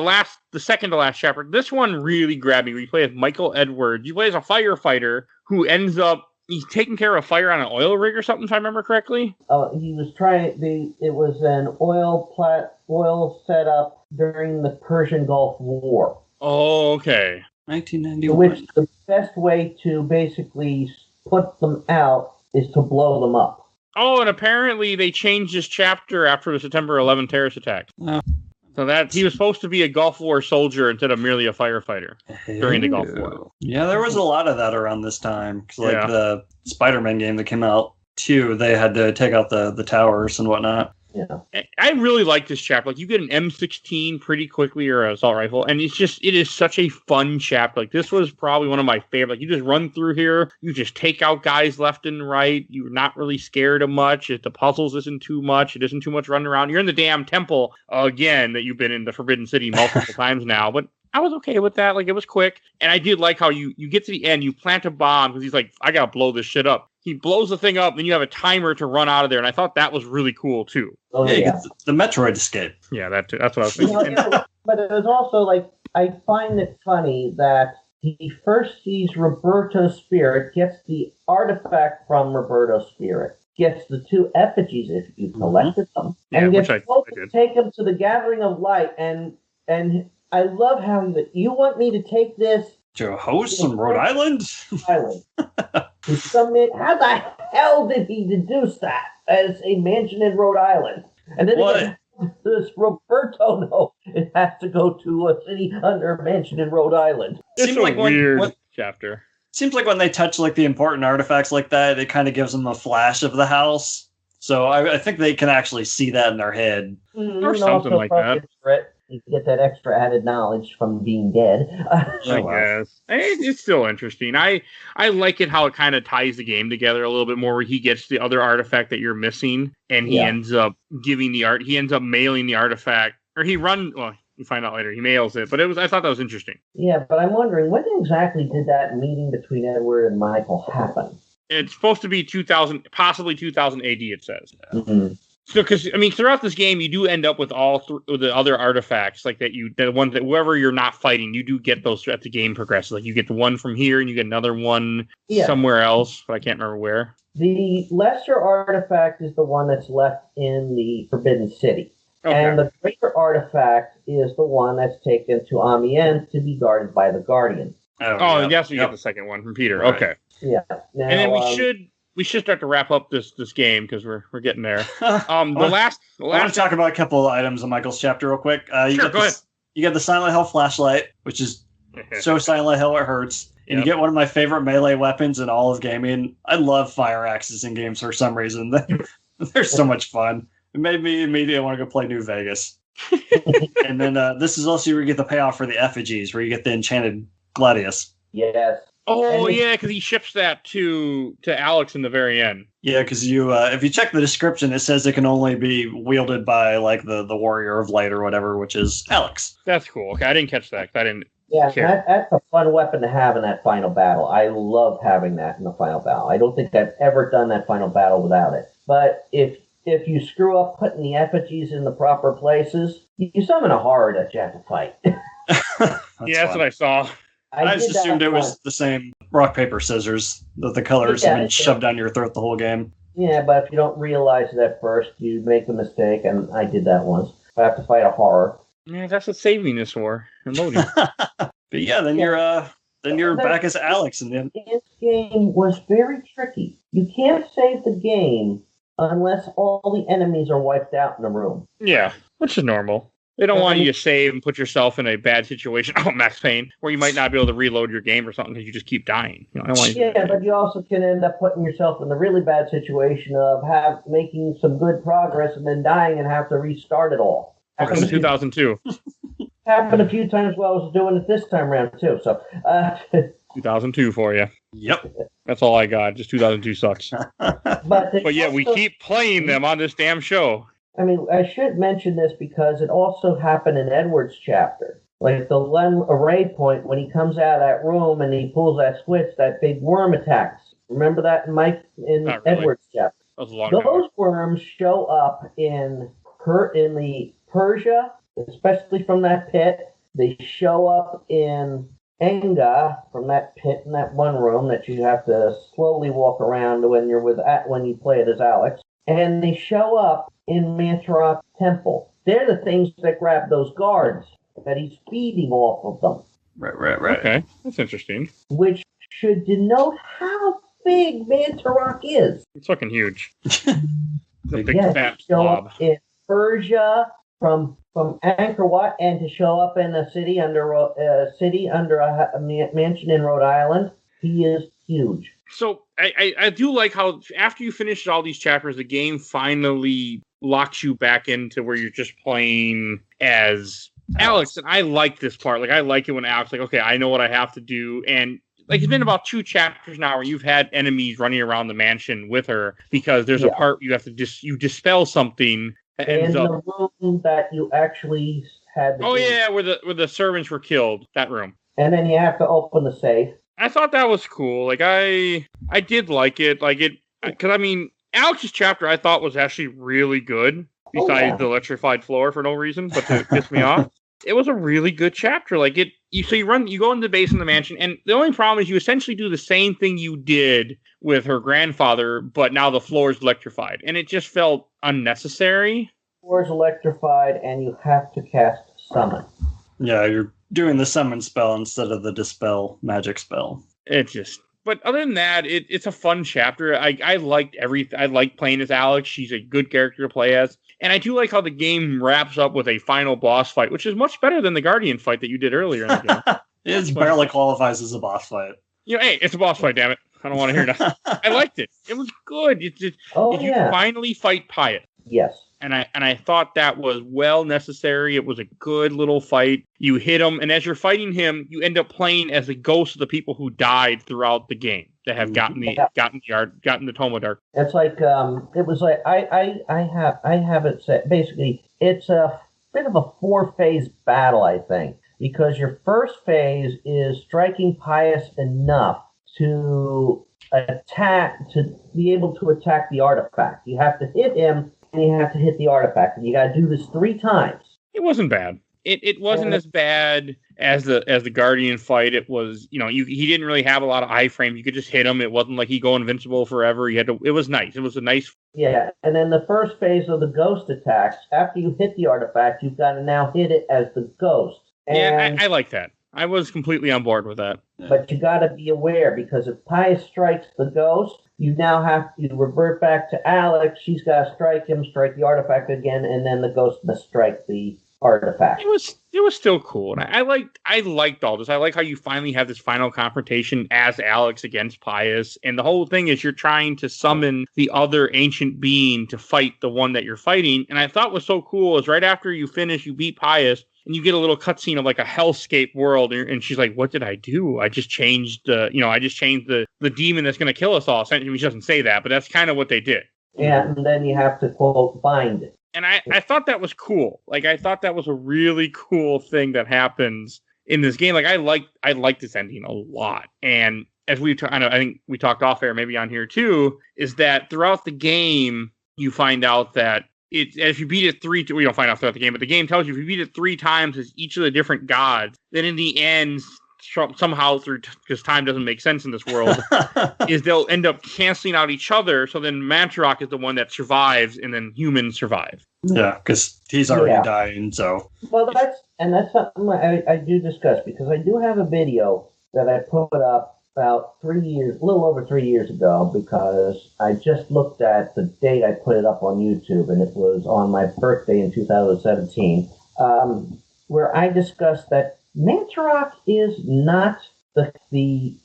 second to last chapter. This one really grabbed me. We play as Michael Edwards. You play as a firefighter who ends up... He's taking care of a fire on an oil rig or something, if I remember correctly. He was it was an oil setup during the Persian Gulf War. Oh, okay. 1991. Which the best way to basically put them out is to blow them up. Oh, and apparently they changed this chapter after the September 11 terrorist attack. Oh. So that he was supposed to be a Gulf War soldier instead of merely a firefighter during the Gulf War. Yeah, there was a lot of that around this time. Cause the Spider-Man game that came out too, they had to take out the towers and whatnot. Yeah, I really like this chapter. Like, you get an M16 pretty quickly or an assault rifle, and it is such a fun chapter. Like, this was probably one of my favorite. Like, you just run through here, you just take out guys left and right. You're not really scared of much. The puzzles isn't too much. It isn't too much running around. You're in the damn temple again that you've been in the Forbidden City multiple times now, but I was okay with that. Like, it was quick, and I did like how you get to the end, you plant a bomb because he's like, I gotta blow this shit up. He blows the thing up, then you have a timer to run out of there, and I thought that was really cool too. Oh, yeah. The Metroid escape. Yeah, that's what I was thinking. But it was also like, I find it funny that he first sees Roberto's spirit, gets the artifact from Roberto's spirit, gets the 2 effigies if you collected them, and gets told to take them to the Gathering of Light, and I love how you want me to take this to a host in Rhode Island? How the hell did he deduce that as a mansion in Rhode Island? And then does Roberto know it has to go to a city under a mansion in Rhode Island? It's a weird chapter. Seems like when they touch like the important artifacts like that, it kind of gives them a flash of the house. So I think they can actually see that in their head. Or something like that. You get that extra added knowledge from being dead. I guess. It's still interesting. I like it how it kind of ties the game together a little bit more, where he gets the other artifact that you're missing, and he ends up mailing the artifact, or you find out later, he mails it, but I thought that was interesting. Yeah, but I'm wondering, when exactly did that meeting between Edward and Michael happen? It's supposed to be 2000, possibly 2000 AD, it says. Mm-hmm. So, because I mean, throughout this game, you do end up with all the other artifacts, like the ones that whoever you're not fighting, you do get those as the game progresses. Like you get the one from here, and you get another one somewhere else, but I can't remember where. The lesser artifact is the one that's left in the Forbidden City, and the greater artifact is the one that's taken to Amiens to be guarded by the Guardian. Yes, you get the second one from Peter. Right. Okay. Yeah. Now, and then we should start to wrap up this game because we're getting there. I want to talk about a couple of items in Michael's chapter real quick. Go ahead. You get the Silent Hill flashlight, which is so Silent Hill it hurts. And you get one of my favorite melee weapons in all of gaming. I love fire axes in games for some reason. They're so much fun. It made me immediately want to go play New Vegas. And then this is also where you get the payoff for the effigies, where you get the enchanted Gladius. Yes. Oh, because he ships that to Alex in the very end. Yeah, because if you check the description, it says it can only be wielded by like the Warrior of Light or whatever, which is Alex. That's cool. Okay, I didn't catch that. I didn't. Yeah, that's a fun weapon to have in that final battle. I love having that in the final battle. I don't think I've ever done that final battle without it. But if you screw up putting the effigies in the proper places, you summon a horror that you have to fight. That's what I saw. I just assumed it was the same rock, paper, scissors, that the colors have been shoved down your throat the whole game. Yeah, but if you don't realize it at first, you make a mistake, and I did that once. I have to fight a horror. Yeah, that's what saving this for. And loading. But you're back as Alex in the end. This game was very tricky. You can't save the game unless all the enemies are wiped out in the room. Yeah, which is normal. They don't want you to save and put yourself in a bad situation. Oh, Max Payne, where you might not be able to reload your game or something because you just keep dying. But you also can end up putting yourself in the really bad situation of making some good progress and then dying and have to restart it all. Welcome to 2002. Happened a few times while I was doing it this time around too. So 2002 for you. Yep. That's all I got. Just 2002 sucks. But yeah, we keep playing them on this damn show. I mean, I should mention this because it also happened in Edward's chapter. Like the array point, when he comes out of that room and he pulls that switch, that big worm attacks. Remember that in Edward's chapter? Those worms show up in the Persia, especially from that pit. They show up in Enga from that pit in that one room that you have to slowly walk around when you play it as Alex. And they show up in Mantarok Temple. They're the things that grab those guards that he's feeding off of them. Right. Okay, that's interesting. Which should denote how big Mantarok is. It's fucking huge. It's a big fat show blob. Up in Persia from Angkor Wat, and to show up in a city under a mansion in Rhode Island, he is huge. So I do like how after you finish all these chapters, the game finally locks you back into where you're just playing as Alex. And I like this part. Like I like it when Alex like, okay, I know what I have to do. And like it's been about 2 chapters now where you've had enemies running around the mansion with her because there's a part where you have to you dispel something. In the room that you actually had. Where the servants were killed. That room. And then you have to open the safe. I thought that was cool. Like I did like it. Like it, because I mean, Alex's chapter I thought was actually really good. Besides the electrified floor for no reason, but to piss me off, it was a really good chapter. Like it, you go into the base in the mansion, and the only problem is you essentially do the same thing you did with her grandfather, but now the floor is electrified, and it just felt unnecessary. The floor is electrified, and you have to cast summon. Yeah, you're doing the summon spell instead of the dispel magic spell. But other than that, it's a fun chapter. I liked everything. I like playing as Alex. She's a good character to play as. And I do like how the game wraps up with a final boss fight, which is much better than the Guardian fight that you did earlier in the game. It barely qualifies as a boss fight. Hey, it's a boss fight, damn it. I don't want to hear that. I liked it. It was good. You finally fight Pius. Yes. And I thought that was well necessary. It was a good little fight. You hit him, and as you're fighting him, you end up playing as a ghost of the people who died throughout the game that have gotten the Tome of Dark. It's like it was like I have it set. Basically, it's a bit of a 4-phase battle, I think, because your first phase is striking Pius enough to be able to attack the artifact. You have to hit him you have to hit the artifact. And you got to do this 3 times. It wasn't bad. It wasn't as bad as the Guardian fight. It was, he didn't really have a lot of iframe. You could just hit him. It wasn't like he go invincible forever. It was nice. It was a nice. Yeah, and then the first phase of the ghost attacks, after you hit the artifact, you've got to now hit it as the ghost. And I like that. I was completely on board with that. But you got to be aware, because if Pius strikes the ghost, you now have to revert back to Alex. She's got to strike him, strike the artifact again, and then the ghost must strike the artifact. It was still cool, and I liked all this. I like how you finally have this final confrontation as Alex against Pius, and the whole thing is you're trying to summon the other ancient being to fight the one that you're fighting. And I thought was so cool is right after you finish, you beat Pius, and you get a little cutscene of like a hellscape world, and she's like, "What did I do? I just changed the demon that's going to kill us all." She doesn't say that, but that's kind of what they did. Yeah, and then you have to quote bind it. And I thought that was cool. Like, I thought that was a really cool thing that happens in this game. Like, I like this ending a lot. And as I think we talked off air, maybe on here too, is that throughout the game, you find out that if you beat it we don't find out throughout the game, but the game tells you if you beat it 3 times as each of the different gods, then in the end, somehow because time doesn't make sense in this world, is they'll end up canceling out each other. So then Mantarok is the one that survives, and then humans survive. Yeah, because he's already dying. So that's something I do discuss, because I do have a video that I put up about a little over 3 years ago, because I just looked at the date I put it up on YouTube, and it was on my birthday in 2017, where I discussed that Mantarok is not the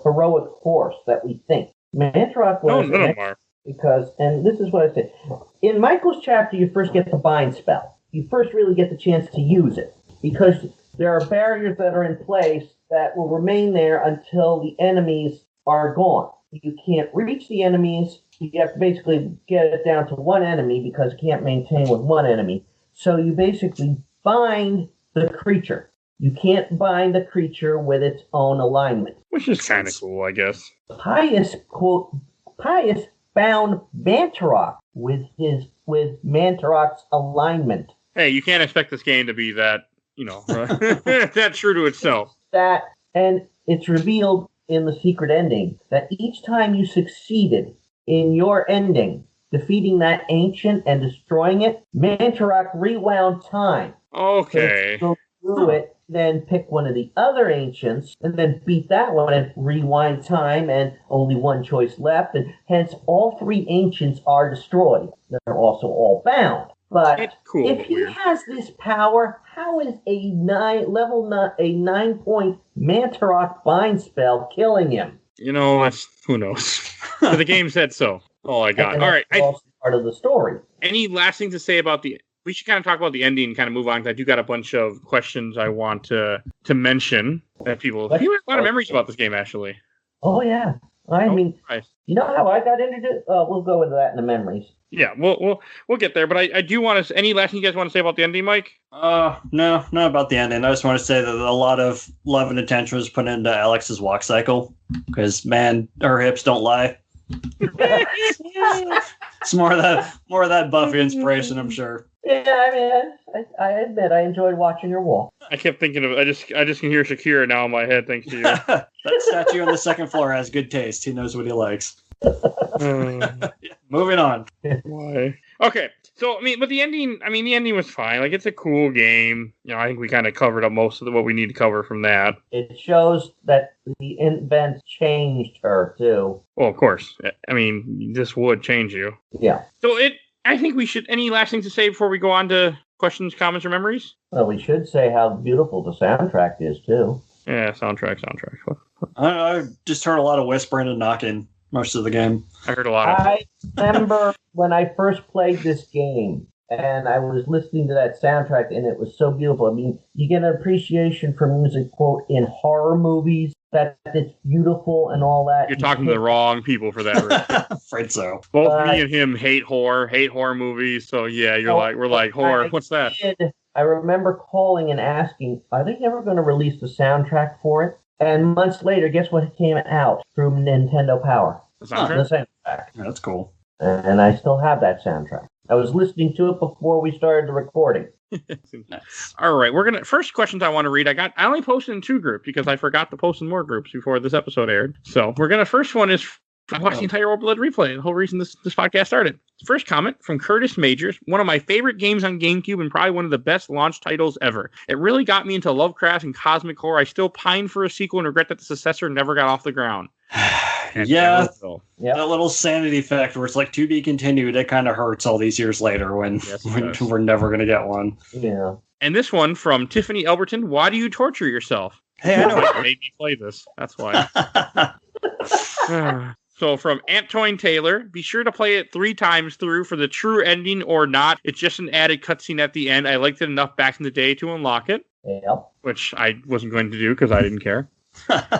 heroic force that we think. Mantarok was because, and this is what I said, in Michael's chapter, you first get the bind spell. You first really get the chance to use it, because there are barriers that are in place that will remain there until the enemies are gone. You can't reach the enemies. You have to basically get it down to one enemy, because you can't maintain with one enemy. So you basically bind the creature. You can't bind the creature with its own alignment. Which is kind of cool, I guess. Pius bound Mantarok with Mantarok's alignment. Hey, you can't expect this game to be that, that true to itself. And it's revealed in the secret ending that each time you succeeded in your ending, defeating that ancient and destroying it, Mantarok rewound time. Okay. So go through it, then pick one of the other ancients, and then beat that one and rewind time, and only one choice left, and hence all 3 ancients are destroyed. They're also all bound. But cool, if he has this power, how is a 9-point Mantarok bind spell killing him? Who knows? But the game said so. Oh, I got. All right. Also part of the story. Any last thing to say about we should kind of talk about the ending and kind of move on, because I do got a bunch of questions I want to mention that people have a lot of memories about this game, actually. Oh, yeah. Nice. You know how I got into it? We'll go into that in the memories. Yeah, we'll get there, but I do want to. Any last thing you guys want to say about the ending, Mike? No, not about the ending. I just want to say that a lot of love and attention was put into Alex's walk cycle, because man, her hips don't lie. It's more of that Buffy inspiration, I'm sure. Yeah, I admit I enjoyed watching her walk. I kept thinking of I just can hear Shakira now in my head, thanks to you. That statue on the second floor has good taste. He knows what he likes. Moving on. Why? Okay. So, but the ending was fine. Like, it's a cool game. I think we kind of covered up most of what we need to cover from that. It shows that the events changed her, too. Well, of course. This would change you. Yeah. So, I think we should, any last thing to say before we go on to questions, comments, or memories? Well, we should say how beautiful the soundtrack is, too. Yeah, soundtrack. I just heard a lot of whispering and knocking most of the game. I heard a lot of I remember when I first played this game, and I was listening to that soundtrack, and it was so beautiful. You get an appreciation for music, quote, in horror movies, that it's beautiful and all that. You're talking to the wrong people for that. Afraid so. Both me and him hate horror movies. So yeah, we're like horror. What's that? I remember calling and asking, are they ever going to release the soundtrack for it? And months later, guess what came out through Nintendo Power? The soundtrack? The soundtrack. Yeah, that's cool. And I still have that soundtrack. I was listening to it before we started the recording. Nice. All right, first questions I want to read. I only posted in 2 groups because I forgot to post in more groups before this episode aired. So first one is, I watched the entire Old Blood replay, the whole reason this podcast started. First comment from Curtis Majors, one of my favorite games on GameCube and probably one of the best launch titles ever. It really got me into Lovecraft and cosmic horror. I still pine for a sequel and regret that the successor never got off the ground. Yeah, that little sanity fact where it's like to be continued, it kind of hurts all these years later when we're never going to get one. Yeah. And this one from Tiffany Albertin, why do you torture yourself? Hey, I know it made me play this. That's why. So from Antoine Taylor, be sure to play it 3 times through for the true ending or not. It's just an added cutscene at the end. I liked it enough back in the day to unlock it. Yep. Which I wasn't going to do because I didn't care.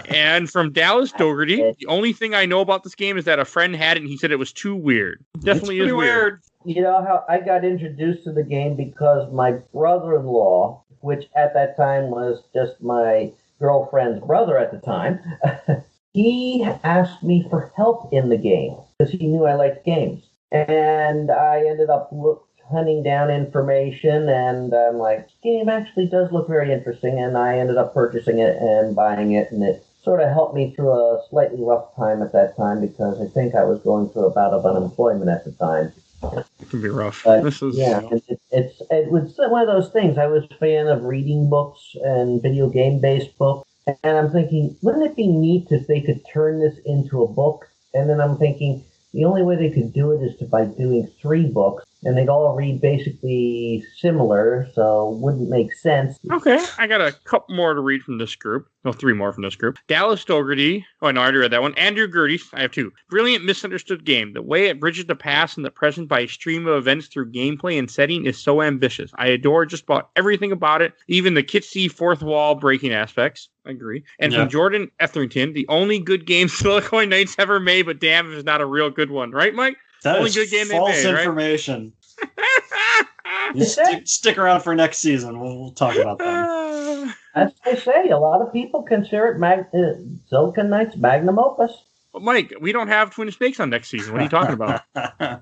And from Dallas Dougherty, the only thing I know about this game is that a friend had it and he said it was too weird. Definitely is weird. You know how I got introduced to the game because my brother-in-law, which at that time was just my girlfriend's brother at the time, he asked me for help in the game because he knew I liked games. And I ended up hunting down information, and I'm like, this game actually does look very interesting, and I ended up purchasing it and buying it, and it sort of helped me through a slightly rough time at that time because I think I was going through a bout of unemployment at the time. It can be rough. But, it was one of those things. I was a fan of reading books and video game-based books, and I'm thinking, wouldn't it be neat if they could turn this into a book? And then I'm thinking, the only way they could do it is by doing 3 books, and they'd all read basically similar, so it wouldn't make sense. Okay, I got a couple more to read from this group. No, 3 more from this group. Dallas Dougherty. Oh, no, I already read that one. Andrew Gertie. I have 2. Brilliant misunderstood game. The way it bridges the past and the present by a stream of events through gameplay and setting is so ambitious. I adore just about everything about it, even the kitsy fourth wall breaking aspects. I agree. And from Jordan Etherington, the only good game Silicon Knights ever made, but damn if it's not a real good one. Right, Mike? That only is good game false they made, information. Right? Stick around for next season. We'll talk about that. As I say, a lot of people consider it Silicon Knights magnum opus. But Mike, we don't have Twin Snakes on next season. What are you talking about?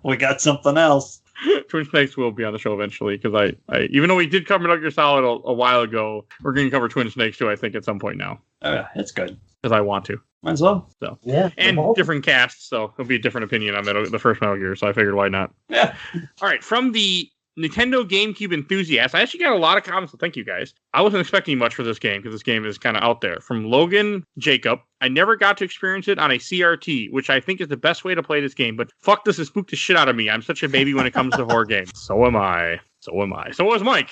We got something else. Twin Snakes will be on the show eventually because I even though we did cover Metal Gear Solid a while ago, we're going to cover Twin Snakes too. I think at some point now. Oh yeah, it's good because I want to. Might as well. So yeah, and different casts, so it'll be a different opinion on the first Metal Gear. So I figured why not. Yeah. All right, from the Nintendo GameCube enthusiast, I actually got a lot of comments, so thank you guys. I wasn't expecting much for this game because this game is kind of out there. From Logan Jacob, I never got to experience it on a CRT, which I think is the best way to play this game, but fuck this, it spooked the shit out of me. I'm such a baby when it comes to horror games. So am I. So was Mike.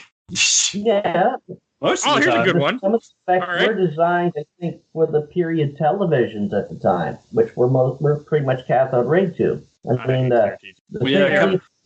Yeah. Here's a good one. Some effects were designed, I think, for the period televisions at the time, which were pretty much cathode ray tube. I mean, a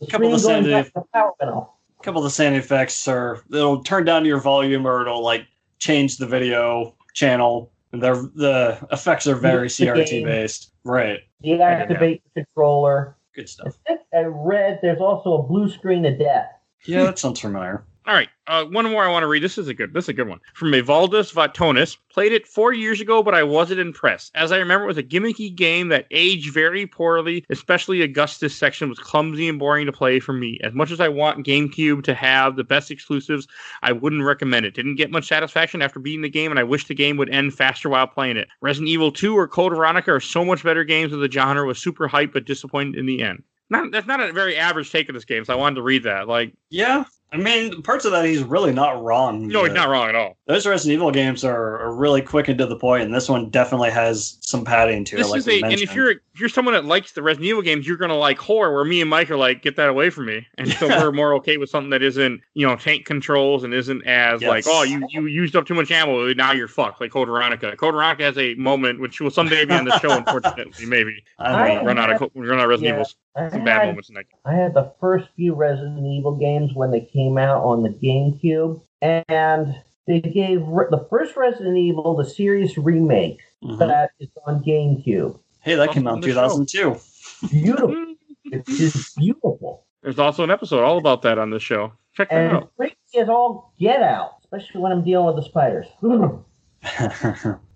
couple of the sound effects it'll turn down your volume or it'll like change the video channel. And the effects are very CRT based. Right. Deactivate the controller. Good stuff. I think I read there's also a blue screen of death. Yeah, that sounds familiar. All right, one more I want to read. This is a good one. From Evaldus Vatonis. Played it 4 years ago, but I wasn't impressed. As I remember, it was a gimmicky game that aged very poorly, especially Augustus section was clumsy and boring to play for me. As much as I want GameCube to have the best exclusives, I wouldn't recommend it. Didn't get much satisfaction after beating the game, and I wish the game would end faster while playing it. Resident Evil 2 or Code Veronica are so much better games of the genre, was super hyped but disappointed in the end. That's not a very average take of this game, so I wanted to read that. Yeah. I mean, parts of that he's really not wrong. No, he's not wrong at all. Those Resident Evil games are really quick and to the point, and this one definitely has some padding to it. And if you're someone that likes the Resident Evil games, you're gonna like horror. Where me and Mike are like, get that away from me. And so we're more okay with something that isn't, tank controls and isn't as you used up too much ammo. Now you're fucked. Like Code Veronica. Code Veronica has a moment which will someday be on the show. Unfortunately, maybe run out of Resident Evils. Some bad moments in that game. I had the first few Resident Evil games when they came out on the GameCube, and they gave the first Resident Evil the serious remake that is on GameCube. Hey, that came out in 2002. Beautiful. It is beautiful. There's also an episode all about that on this show. Check that out. And freaky as all get out, especially when I'm dealing with the spiders.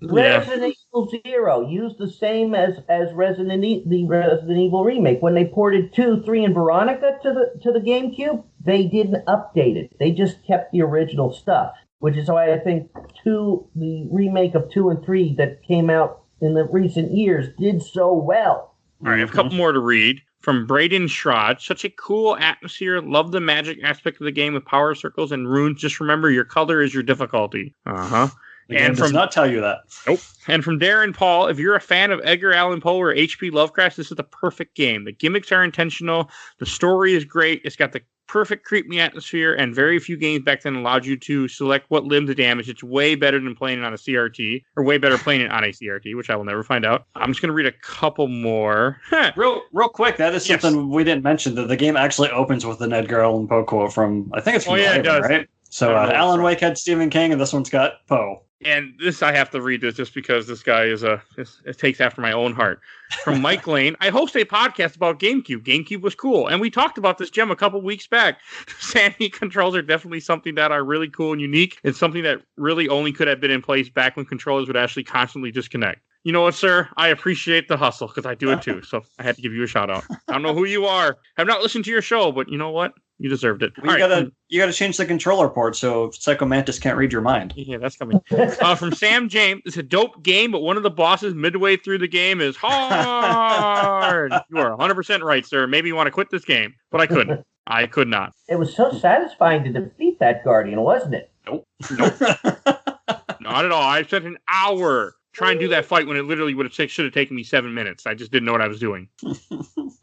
Resident Evil 0 used the same as the Resident Evil remake. When they ported 2, 3, and Veronica to the GameCube, they didn't update it. They just kept the original stuff, which is why I think the remake of 2 and 3 that came out in the recent years did so well. All right, I have a couple more to read. From Braden Schrod, such a cool atmosphere. Love the magic aspect of the game with power circles and runes. Just remember, your color is your difficulty. Uh-huh. The game does not tell you that. Nope. And from Darren Paul, if you're a fan of Edgar Allan Poe or H.P. Lovecraft, this is the perfect game. The gimmicks are intentional. The story is great. It's got the perfect creepy atmosphere, and very few games back then allowed you to select what limb to damage. It's way better than playing it on a CRT, or way better playing it on a CRT, which I will never find out. I'm just going to read a couple more. Real quick, that is something we didn't mention, that the game actually opens with an Edgar Allan Poe quote from, I think it's from it does. Right? So Alan Wake had Stephen King, and this one's got Poe. And this, I have to read this just because this guy it takes after my own heart. From Mike Lane, I host a podcast about GameCube. GameCube was cool. And we talked about this gem a couple weeks back. Sanity controls are definitely something that are really cool and unique. It's something that really only could have been in place back when controllers would actually constantly disconnect. You know what, sir? I appreciate the hustle because I do it too. So I had to give you a shout out. I don't know who you are. I've not listened to your show, but you know what? You deserved it. You gotta change the controller port so Psycho Mantis can't read your mind. Yeah, that's coming. From Sam James, it's a dope game, but one of the bosses midway through the game is hard. You are 100% right, sir. Maybe you want to quit this game, but I couldn't. I could not. It was so satisfying to defeat that Guardian, wasn't it? Nope. Not at all. I spent an hour trying to do that fight when it literally should have taken me 7 minutes. I just didn't know what I was doing.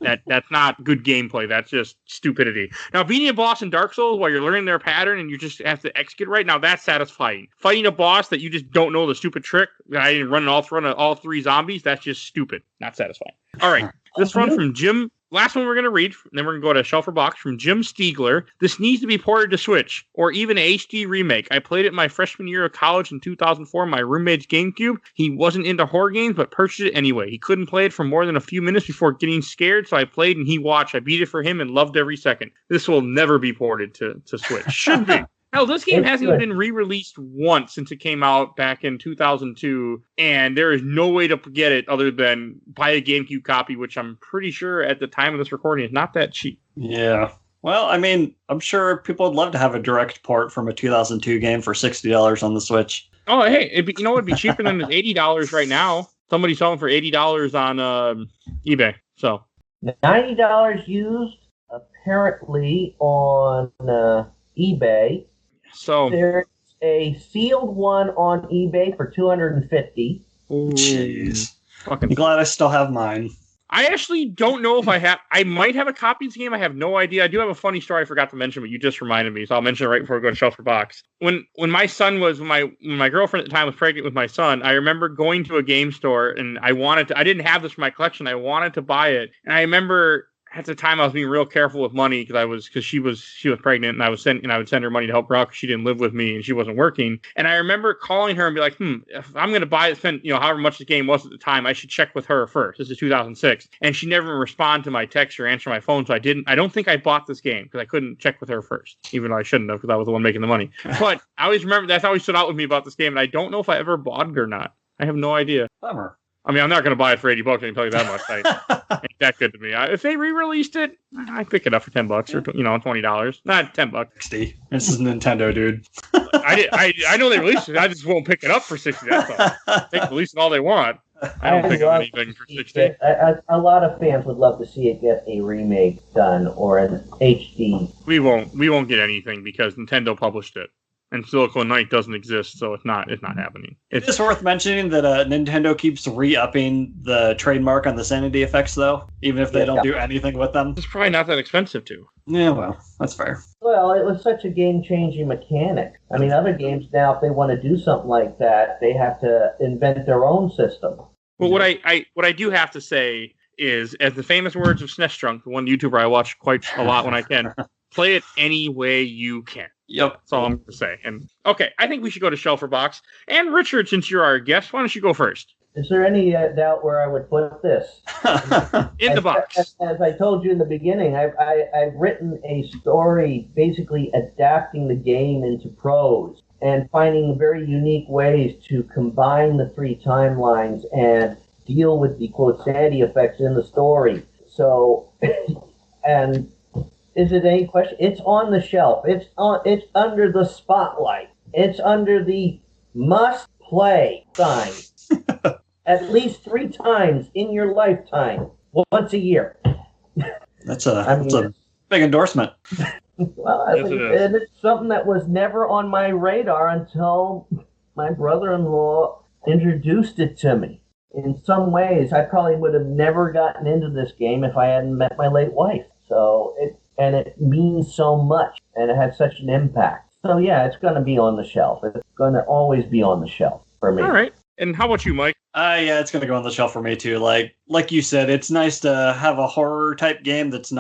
That's not good gameplay. That's just stupidity. Now, beating a boss in Dark Souls while you're learning their pattern and you just have to execute right, now that's satisfying. Fighting a boss that you just don't know the stupid trick, I didn't run all 3 zombies, that's just stupid. Not satisfying. All right. This one from Jim. Last one we're going to read, then we're going to go to Shelf or Box from Jim Stiegler. This needs to be ported to Switch, or even an HD remake. I played it my freshman year of college in 2004, my roommate's GameCube. He wasn't into horror games, but purchased it anyway. He couldn't play it for more than a few minutes before getting scared, so I played and he watched. I beat it for him and loved every second. This will never be ported to Switch. Should be. Hell, this game hasn't been re-released once since it came out back in 2002, and there is no way to get it other than buy a GameCube copy, which I'm pretty sure at the time of this recording is not that cheap. Yeah. Well, I mean, I'm sure people would love to have a direct port from a 2002 game for $60 on the Switch. Oh, hey, you know what would be cheaper than $80 right now? Somebody's selling for $80 on eBay. So $90 used, apparently, on eBay. So there's a sealed one on eBay for $250. Jeez. I'm glad I still have mine. I actually don't know if I might have a copy of this game. I have no idea. I do have a funny story I forgot to mention, but you just reminded me, so I'll mention it right before we go to Shelf or Box. When my son was, when my girlfriend at the time was pregnant with my son, I remember going to a game store and I didn't have this for my collection. I wanted to buy it. And I remember at the time I was being real careful with money because she was pregnant and I would send her money to help her out because she didn't live with me and she wasn't working. And I remember calling her and be like, if I'm going to buy it, spend however much the game was at the time, I should check with her first. This is 2006, and she never responded to my text or answer my phone, so I don't think I bought this game because I couldn't check with her first, even though I shouldn't have because I was the one making the money. But I always remember that's always stood out with me about this game, and I don't know if I ever bought it or not. I have no idea. Bummer. I mean, I'm not going to buy it for $80. I can tell you that much. Ain't that good to me. If they re-released it, I'd pick it up for $10 or $20. Not $10. 60. This is Nintendo, dude. I know they released it. I just won't pick it up for 60. That's all. They can release it all they want. I don't pick up anything for 60. A lot of fans would love to see it get a remake done or an HD. We won't get anything because Nintendo published it. And Silicon Knight doesn't exist, so it's not happening. It's worth mentioning that Nintendo keeps re-upping the trademark on the sanity effects, though, even if they don't do anything with them. It's probably not that expensive, too. Yeah, well, that's fair. Well, it was such a game-changing mechanic. I mean, other games now, if they want to do something like that, they have to invent their own system. Well, what I do have to say is, as the famous words of SNES Drunk, the one YouTuber I watch quite a lot when I can, play it any way you can. Yep. That's all I'm going to say. And okay, I think we should go to Shelf or Box. And Richard, since you're our guest, why don't you go first? Is there any doubt where I would put this? In the box. As I told you in the beginning, I've written a story basically adapting the game into prose. and finding very unique ways to combine the three timelines and deal with the quote sanity effects in the story. So, and is it any question? It's on the shelf. It's under the spotlight. It's under the must play sign at least 3 times in your lifetime, once a year. That's a big endorsement. Well, and it's something that was never on my radar until my brother-in-law introduced it to me. In some ways, I probably would have never gotten into this game if I hadn't met my late wife. So it means so much, and it had such an impact. So yeah, it's going to be on the shelf. It's going to always be on the shelf for me. All right. And how about you, Mike? Yeah, it's going to go on the shelf for me too. Like you said, it's nice to have a horror type game that's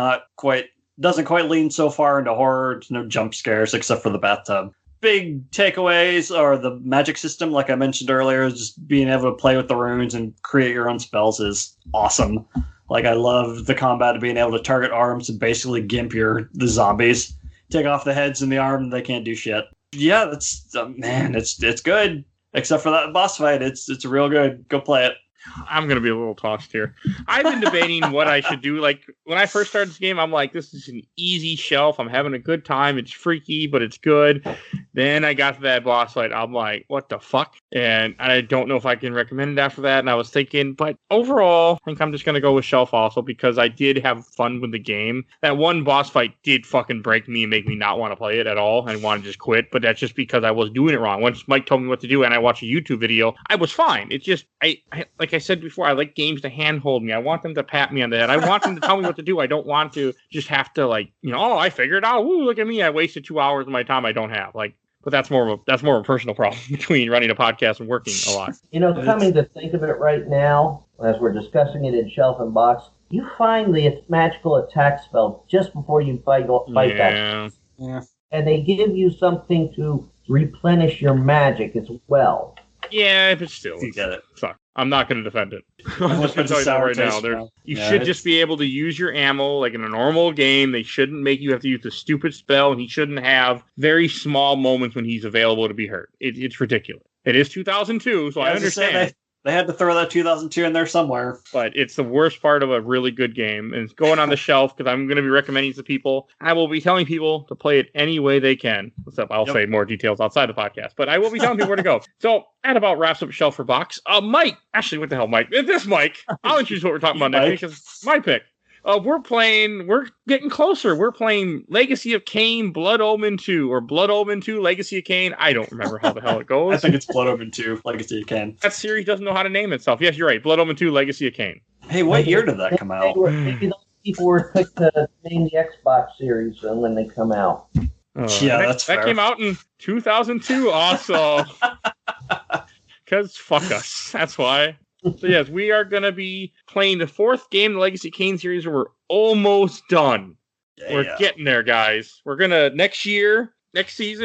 doesn't quite lean so far into horror. There's no jump scares except for the bathtub. Big takeaways are the magic system, like I mentioned earlier, just being able to play with the runes and create your own spells is awesome. Like, I love the combat of being able to target arms and basically gimp the zombies. Take off the heads and the arm, and they can't do shit. Yeah, that's it's good. Except for that boss fight, it's real good. Go play it. I'm going to be a little tossed here. I've been debating what I should do. Like, when I first started this game, I'm like, this is an easy shelf. I'm having a good time. It's freaky, but it's good. Then I got to that boss fight. I'm like, what the fuck? And I don't know if I can recommend it after that. And I was thinking, but overall, I think I'm just going to go with shelf also because I did have fun with the game. That one boss fight did fucking break me and make me not want to play it at all and want to just quit. But that's just because I was doing it wrong. Once Mike told me what to do and I watched a YouTube video, I was fine. It's just, like I said before, I like games to handhold me. I want them to pat me on the head. I want them to tell me what to do. I don't want to just have to I figured it out. Woo, look at me. I wasted 2 hours of my time I don't have. But that's more of a personal problem between running a podcast and working a lot. Coming to think of it right now, as we're discussing it in Shelf and Box, you find the magical attack spell just before you fight that. Yeah. And they give you something to replenish your magic as well. Yeah, but still, you get it. Suck. I'm not going to defend it. I'm just going to tell you that right now. You should just be able to use your ammo like in a normal game. They shouldn't make you have to use the stupid spell, and he shouldn't have very small moments when he's available to be hurt. It's ridiculous. It is 2002, so I understand. They had to throw that 2002 in there somewhere. But it's the worst part of a really good game. And it's going on the shelf because I'm going to be recommending it to people. I will be telling people to play it any way they can. Except I'll say more details outside the podcast. But I will be telling people where to go. So that about wraps up Shelf for Box. Mike. Actually, what the hell, Mike? This Mike. I'll introduce what we're talking about next week because it's my pick. We're getting closer. We're playing Legacy of Kain, Blood Omen 2, or Blood Omen 2, Legacy of Kain. I don't remember how the hell it goes. I think it's Blood Omen 2, Legacy of Kain. That series doesn't know how to name itself. Yes, you're right. Blood Omen 2, Legacy of Kain. Hey, what year did that come out? Maybe those people were picked to name the Xbox series when they come out. That's fair. That came out in 2002 also. Because fuck us. That's why. So yes, we are going to be playing the 4th game in the Legacy of Kain series, and we're almost done. Yeah, we're getting there, guys. We're going to, next year, next year,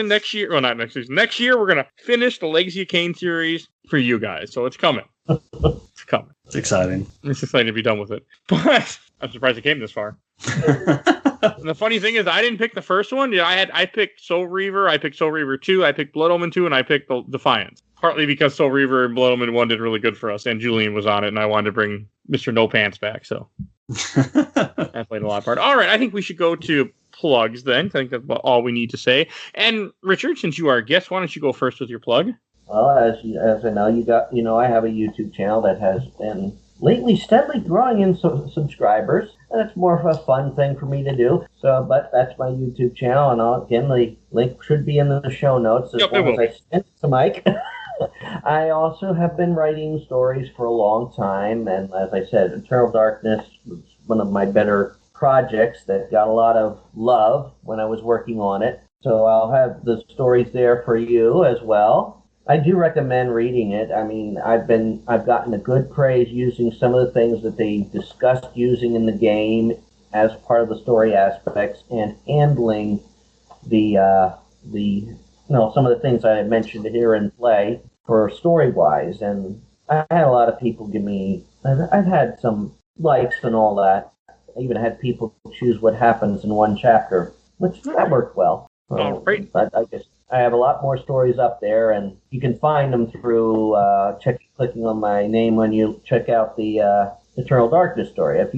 we're going to finish the Legacy of Kain series for you guys. So it's coming. It's coming. It's exciting. It's exciting to be done with it. But I'm surprised it came this far. And the funny thing is, I didn't pick the first one. I picked Soul Reaver, I picked Soul Reaver 2, I picked Blood Omen 2, and I picked Defiance. Partly because Soul Reaver and Blood Omen 1 did really good for us, and Julian was on it, and I wanted to bring Mr. No Pants back, so that played a lot of part. All right, I think we should go to plugs then. I think that's about all we need to say. And Richard, since you are a guest, why don't you go first with your plug? Well, as I know, I have a YouTube channel that has been lately steadily growing in subscribers, and it's more of a fun thing for me to do. But that's my YouTube channel, and again, the link should be in the show notes as long as I send it to Mike. I also have been writing stories for a long time, and as I said, Eternal Darkness was one of my better projects that got a lot of love when I was working on it. So I'll have the stories there for you as well. I do recommend reading it. I mean, I've gotten a good praise using some of the things that they discussed using in the game as part of the story aspects and handling some of the things I had mentioned here in play for story-wise. And I had a lot of people I've had some likes and all that. I even had people choose what happens in one chapter, which that worked well. All right. But I guess I have a lot more stories up there, and you can find them through clicking on my name when you check out the Eternal Darkness story. If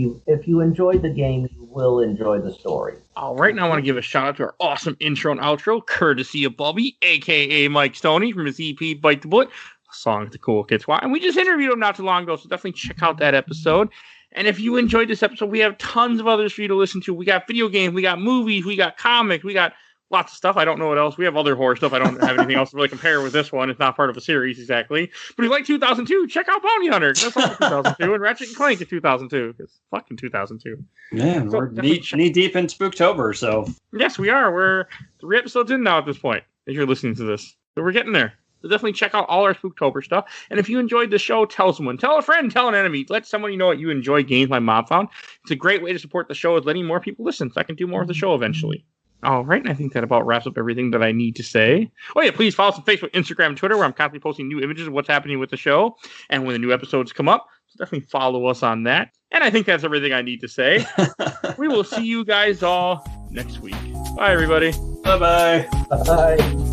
you enjoyed the game, you will enjoy the story. All right, now I want to give a shout out to our awesome intro and outro, courtesy of Bubby, aka Mike Stoney from his EP Bite the Bullet, a song that the cool kids want. And we just interviewed him not too long ago, so definitely check out that episode. And if you enjoyed this episode, we have tons of others for you to listen to. We got video games, we got movies, we got comics, we got lots of stuff. I don't know what else. We have other horror stuff. I don't have anything else to really compare with this one. It's not part of a series exactly. But if you like 2002, check out Bounty Hunter. That's like 2002. And Ratchet & Clank is 2002. It's fucking 2002. Yeah, so we're knee deep in Spooktober, so. Yes, we are. We're 3 episodes in now at this point, as you're listening to this. So we're getting there. So definitely check out all our Spooktober stuff. And if you enjoyed the show, tell someone. Tell a friend, tell an enemy. Let somebody know that you enjoy games my mom found. It's a great way to support the show, is letting more people listen, so I can do more of the show eventually. All right, and I think that about wraps up everything that I need to say. Oh, yeah, please follow us on Facebook, Instagram, Twitter, where I'm constantly posting new images of what's happening with the show. And when the new episodes come up, so definitely follow us on that. And I think that's everything I need to say. We will see you guys all next week. Bye, everybody. Bye-bye. Bye.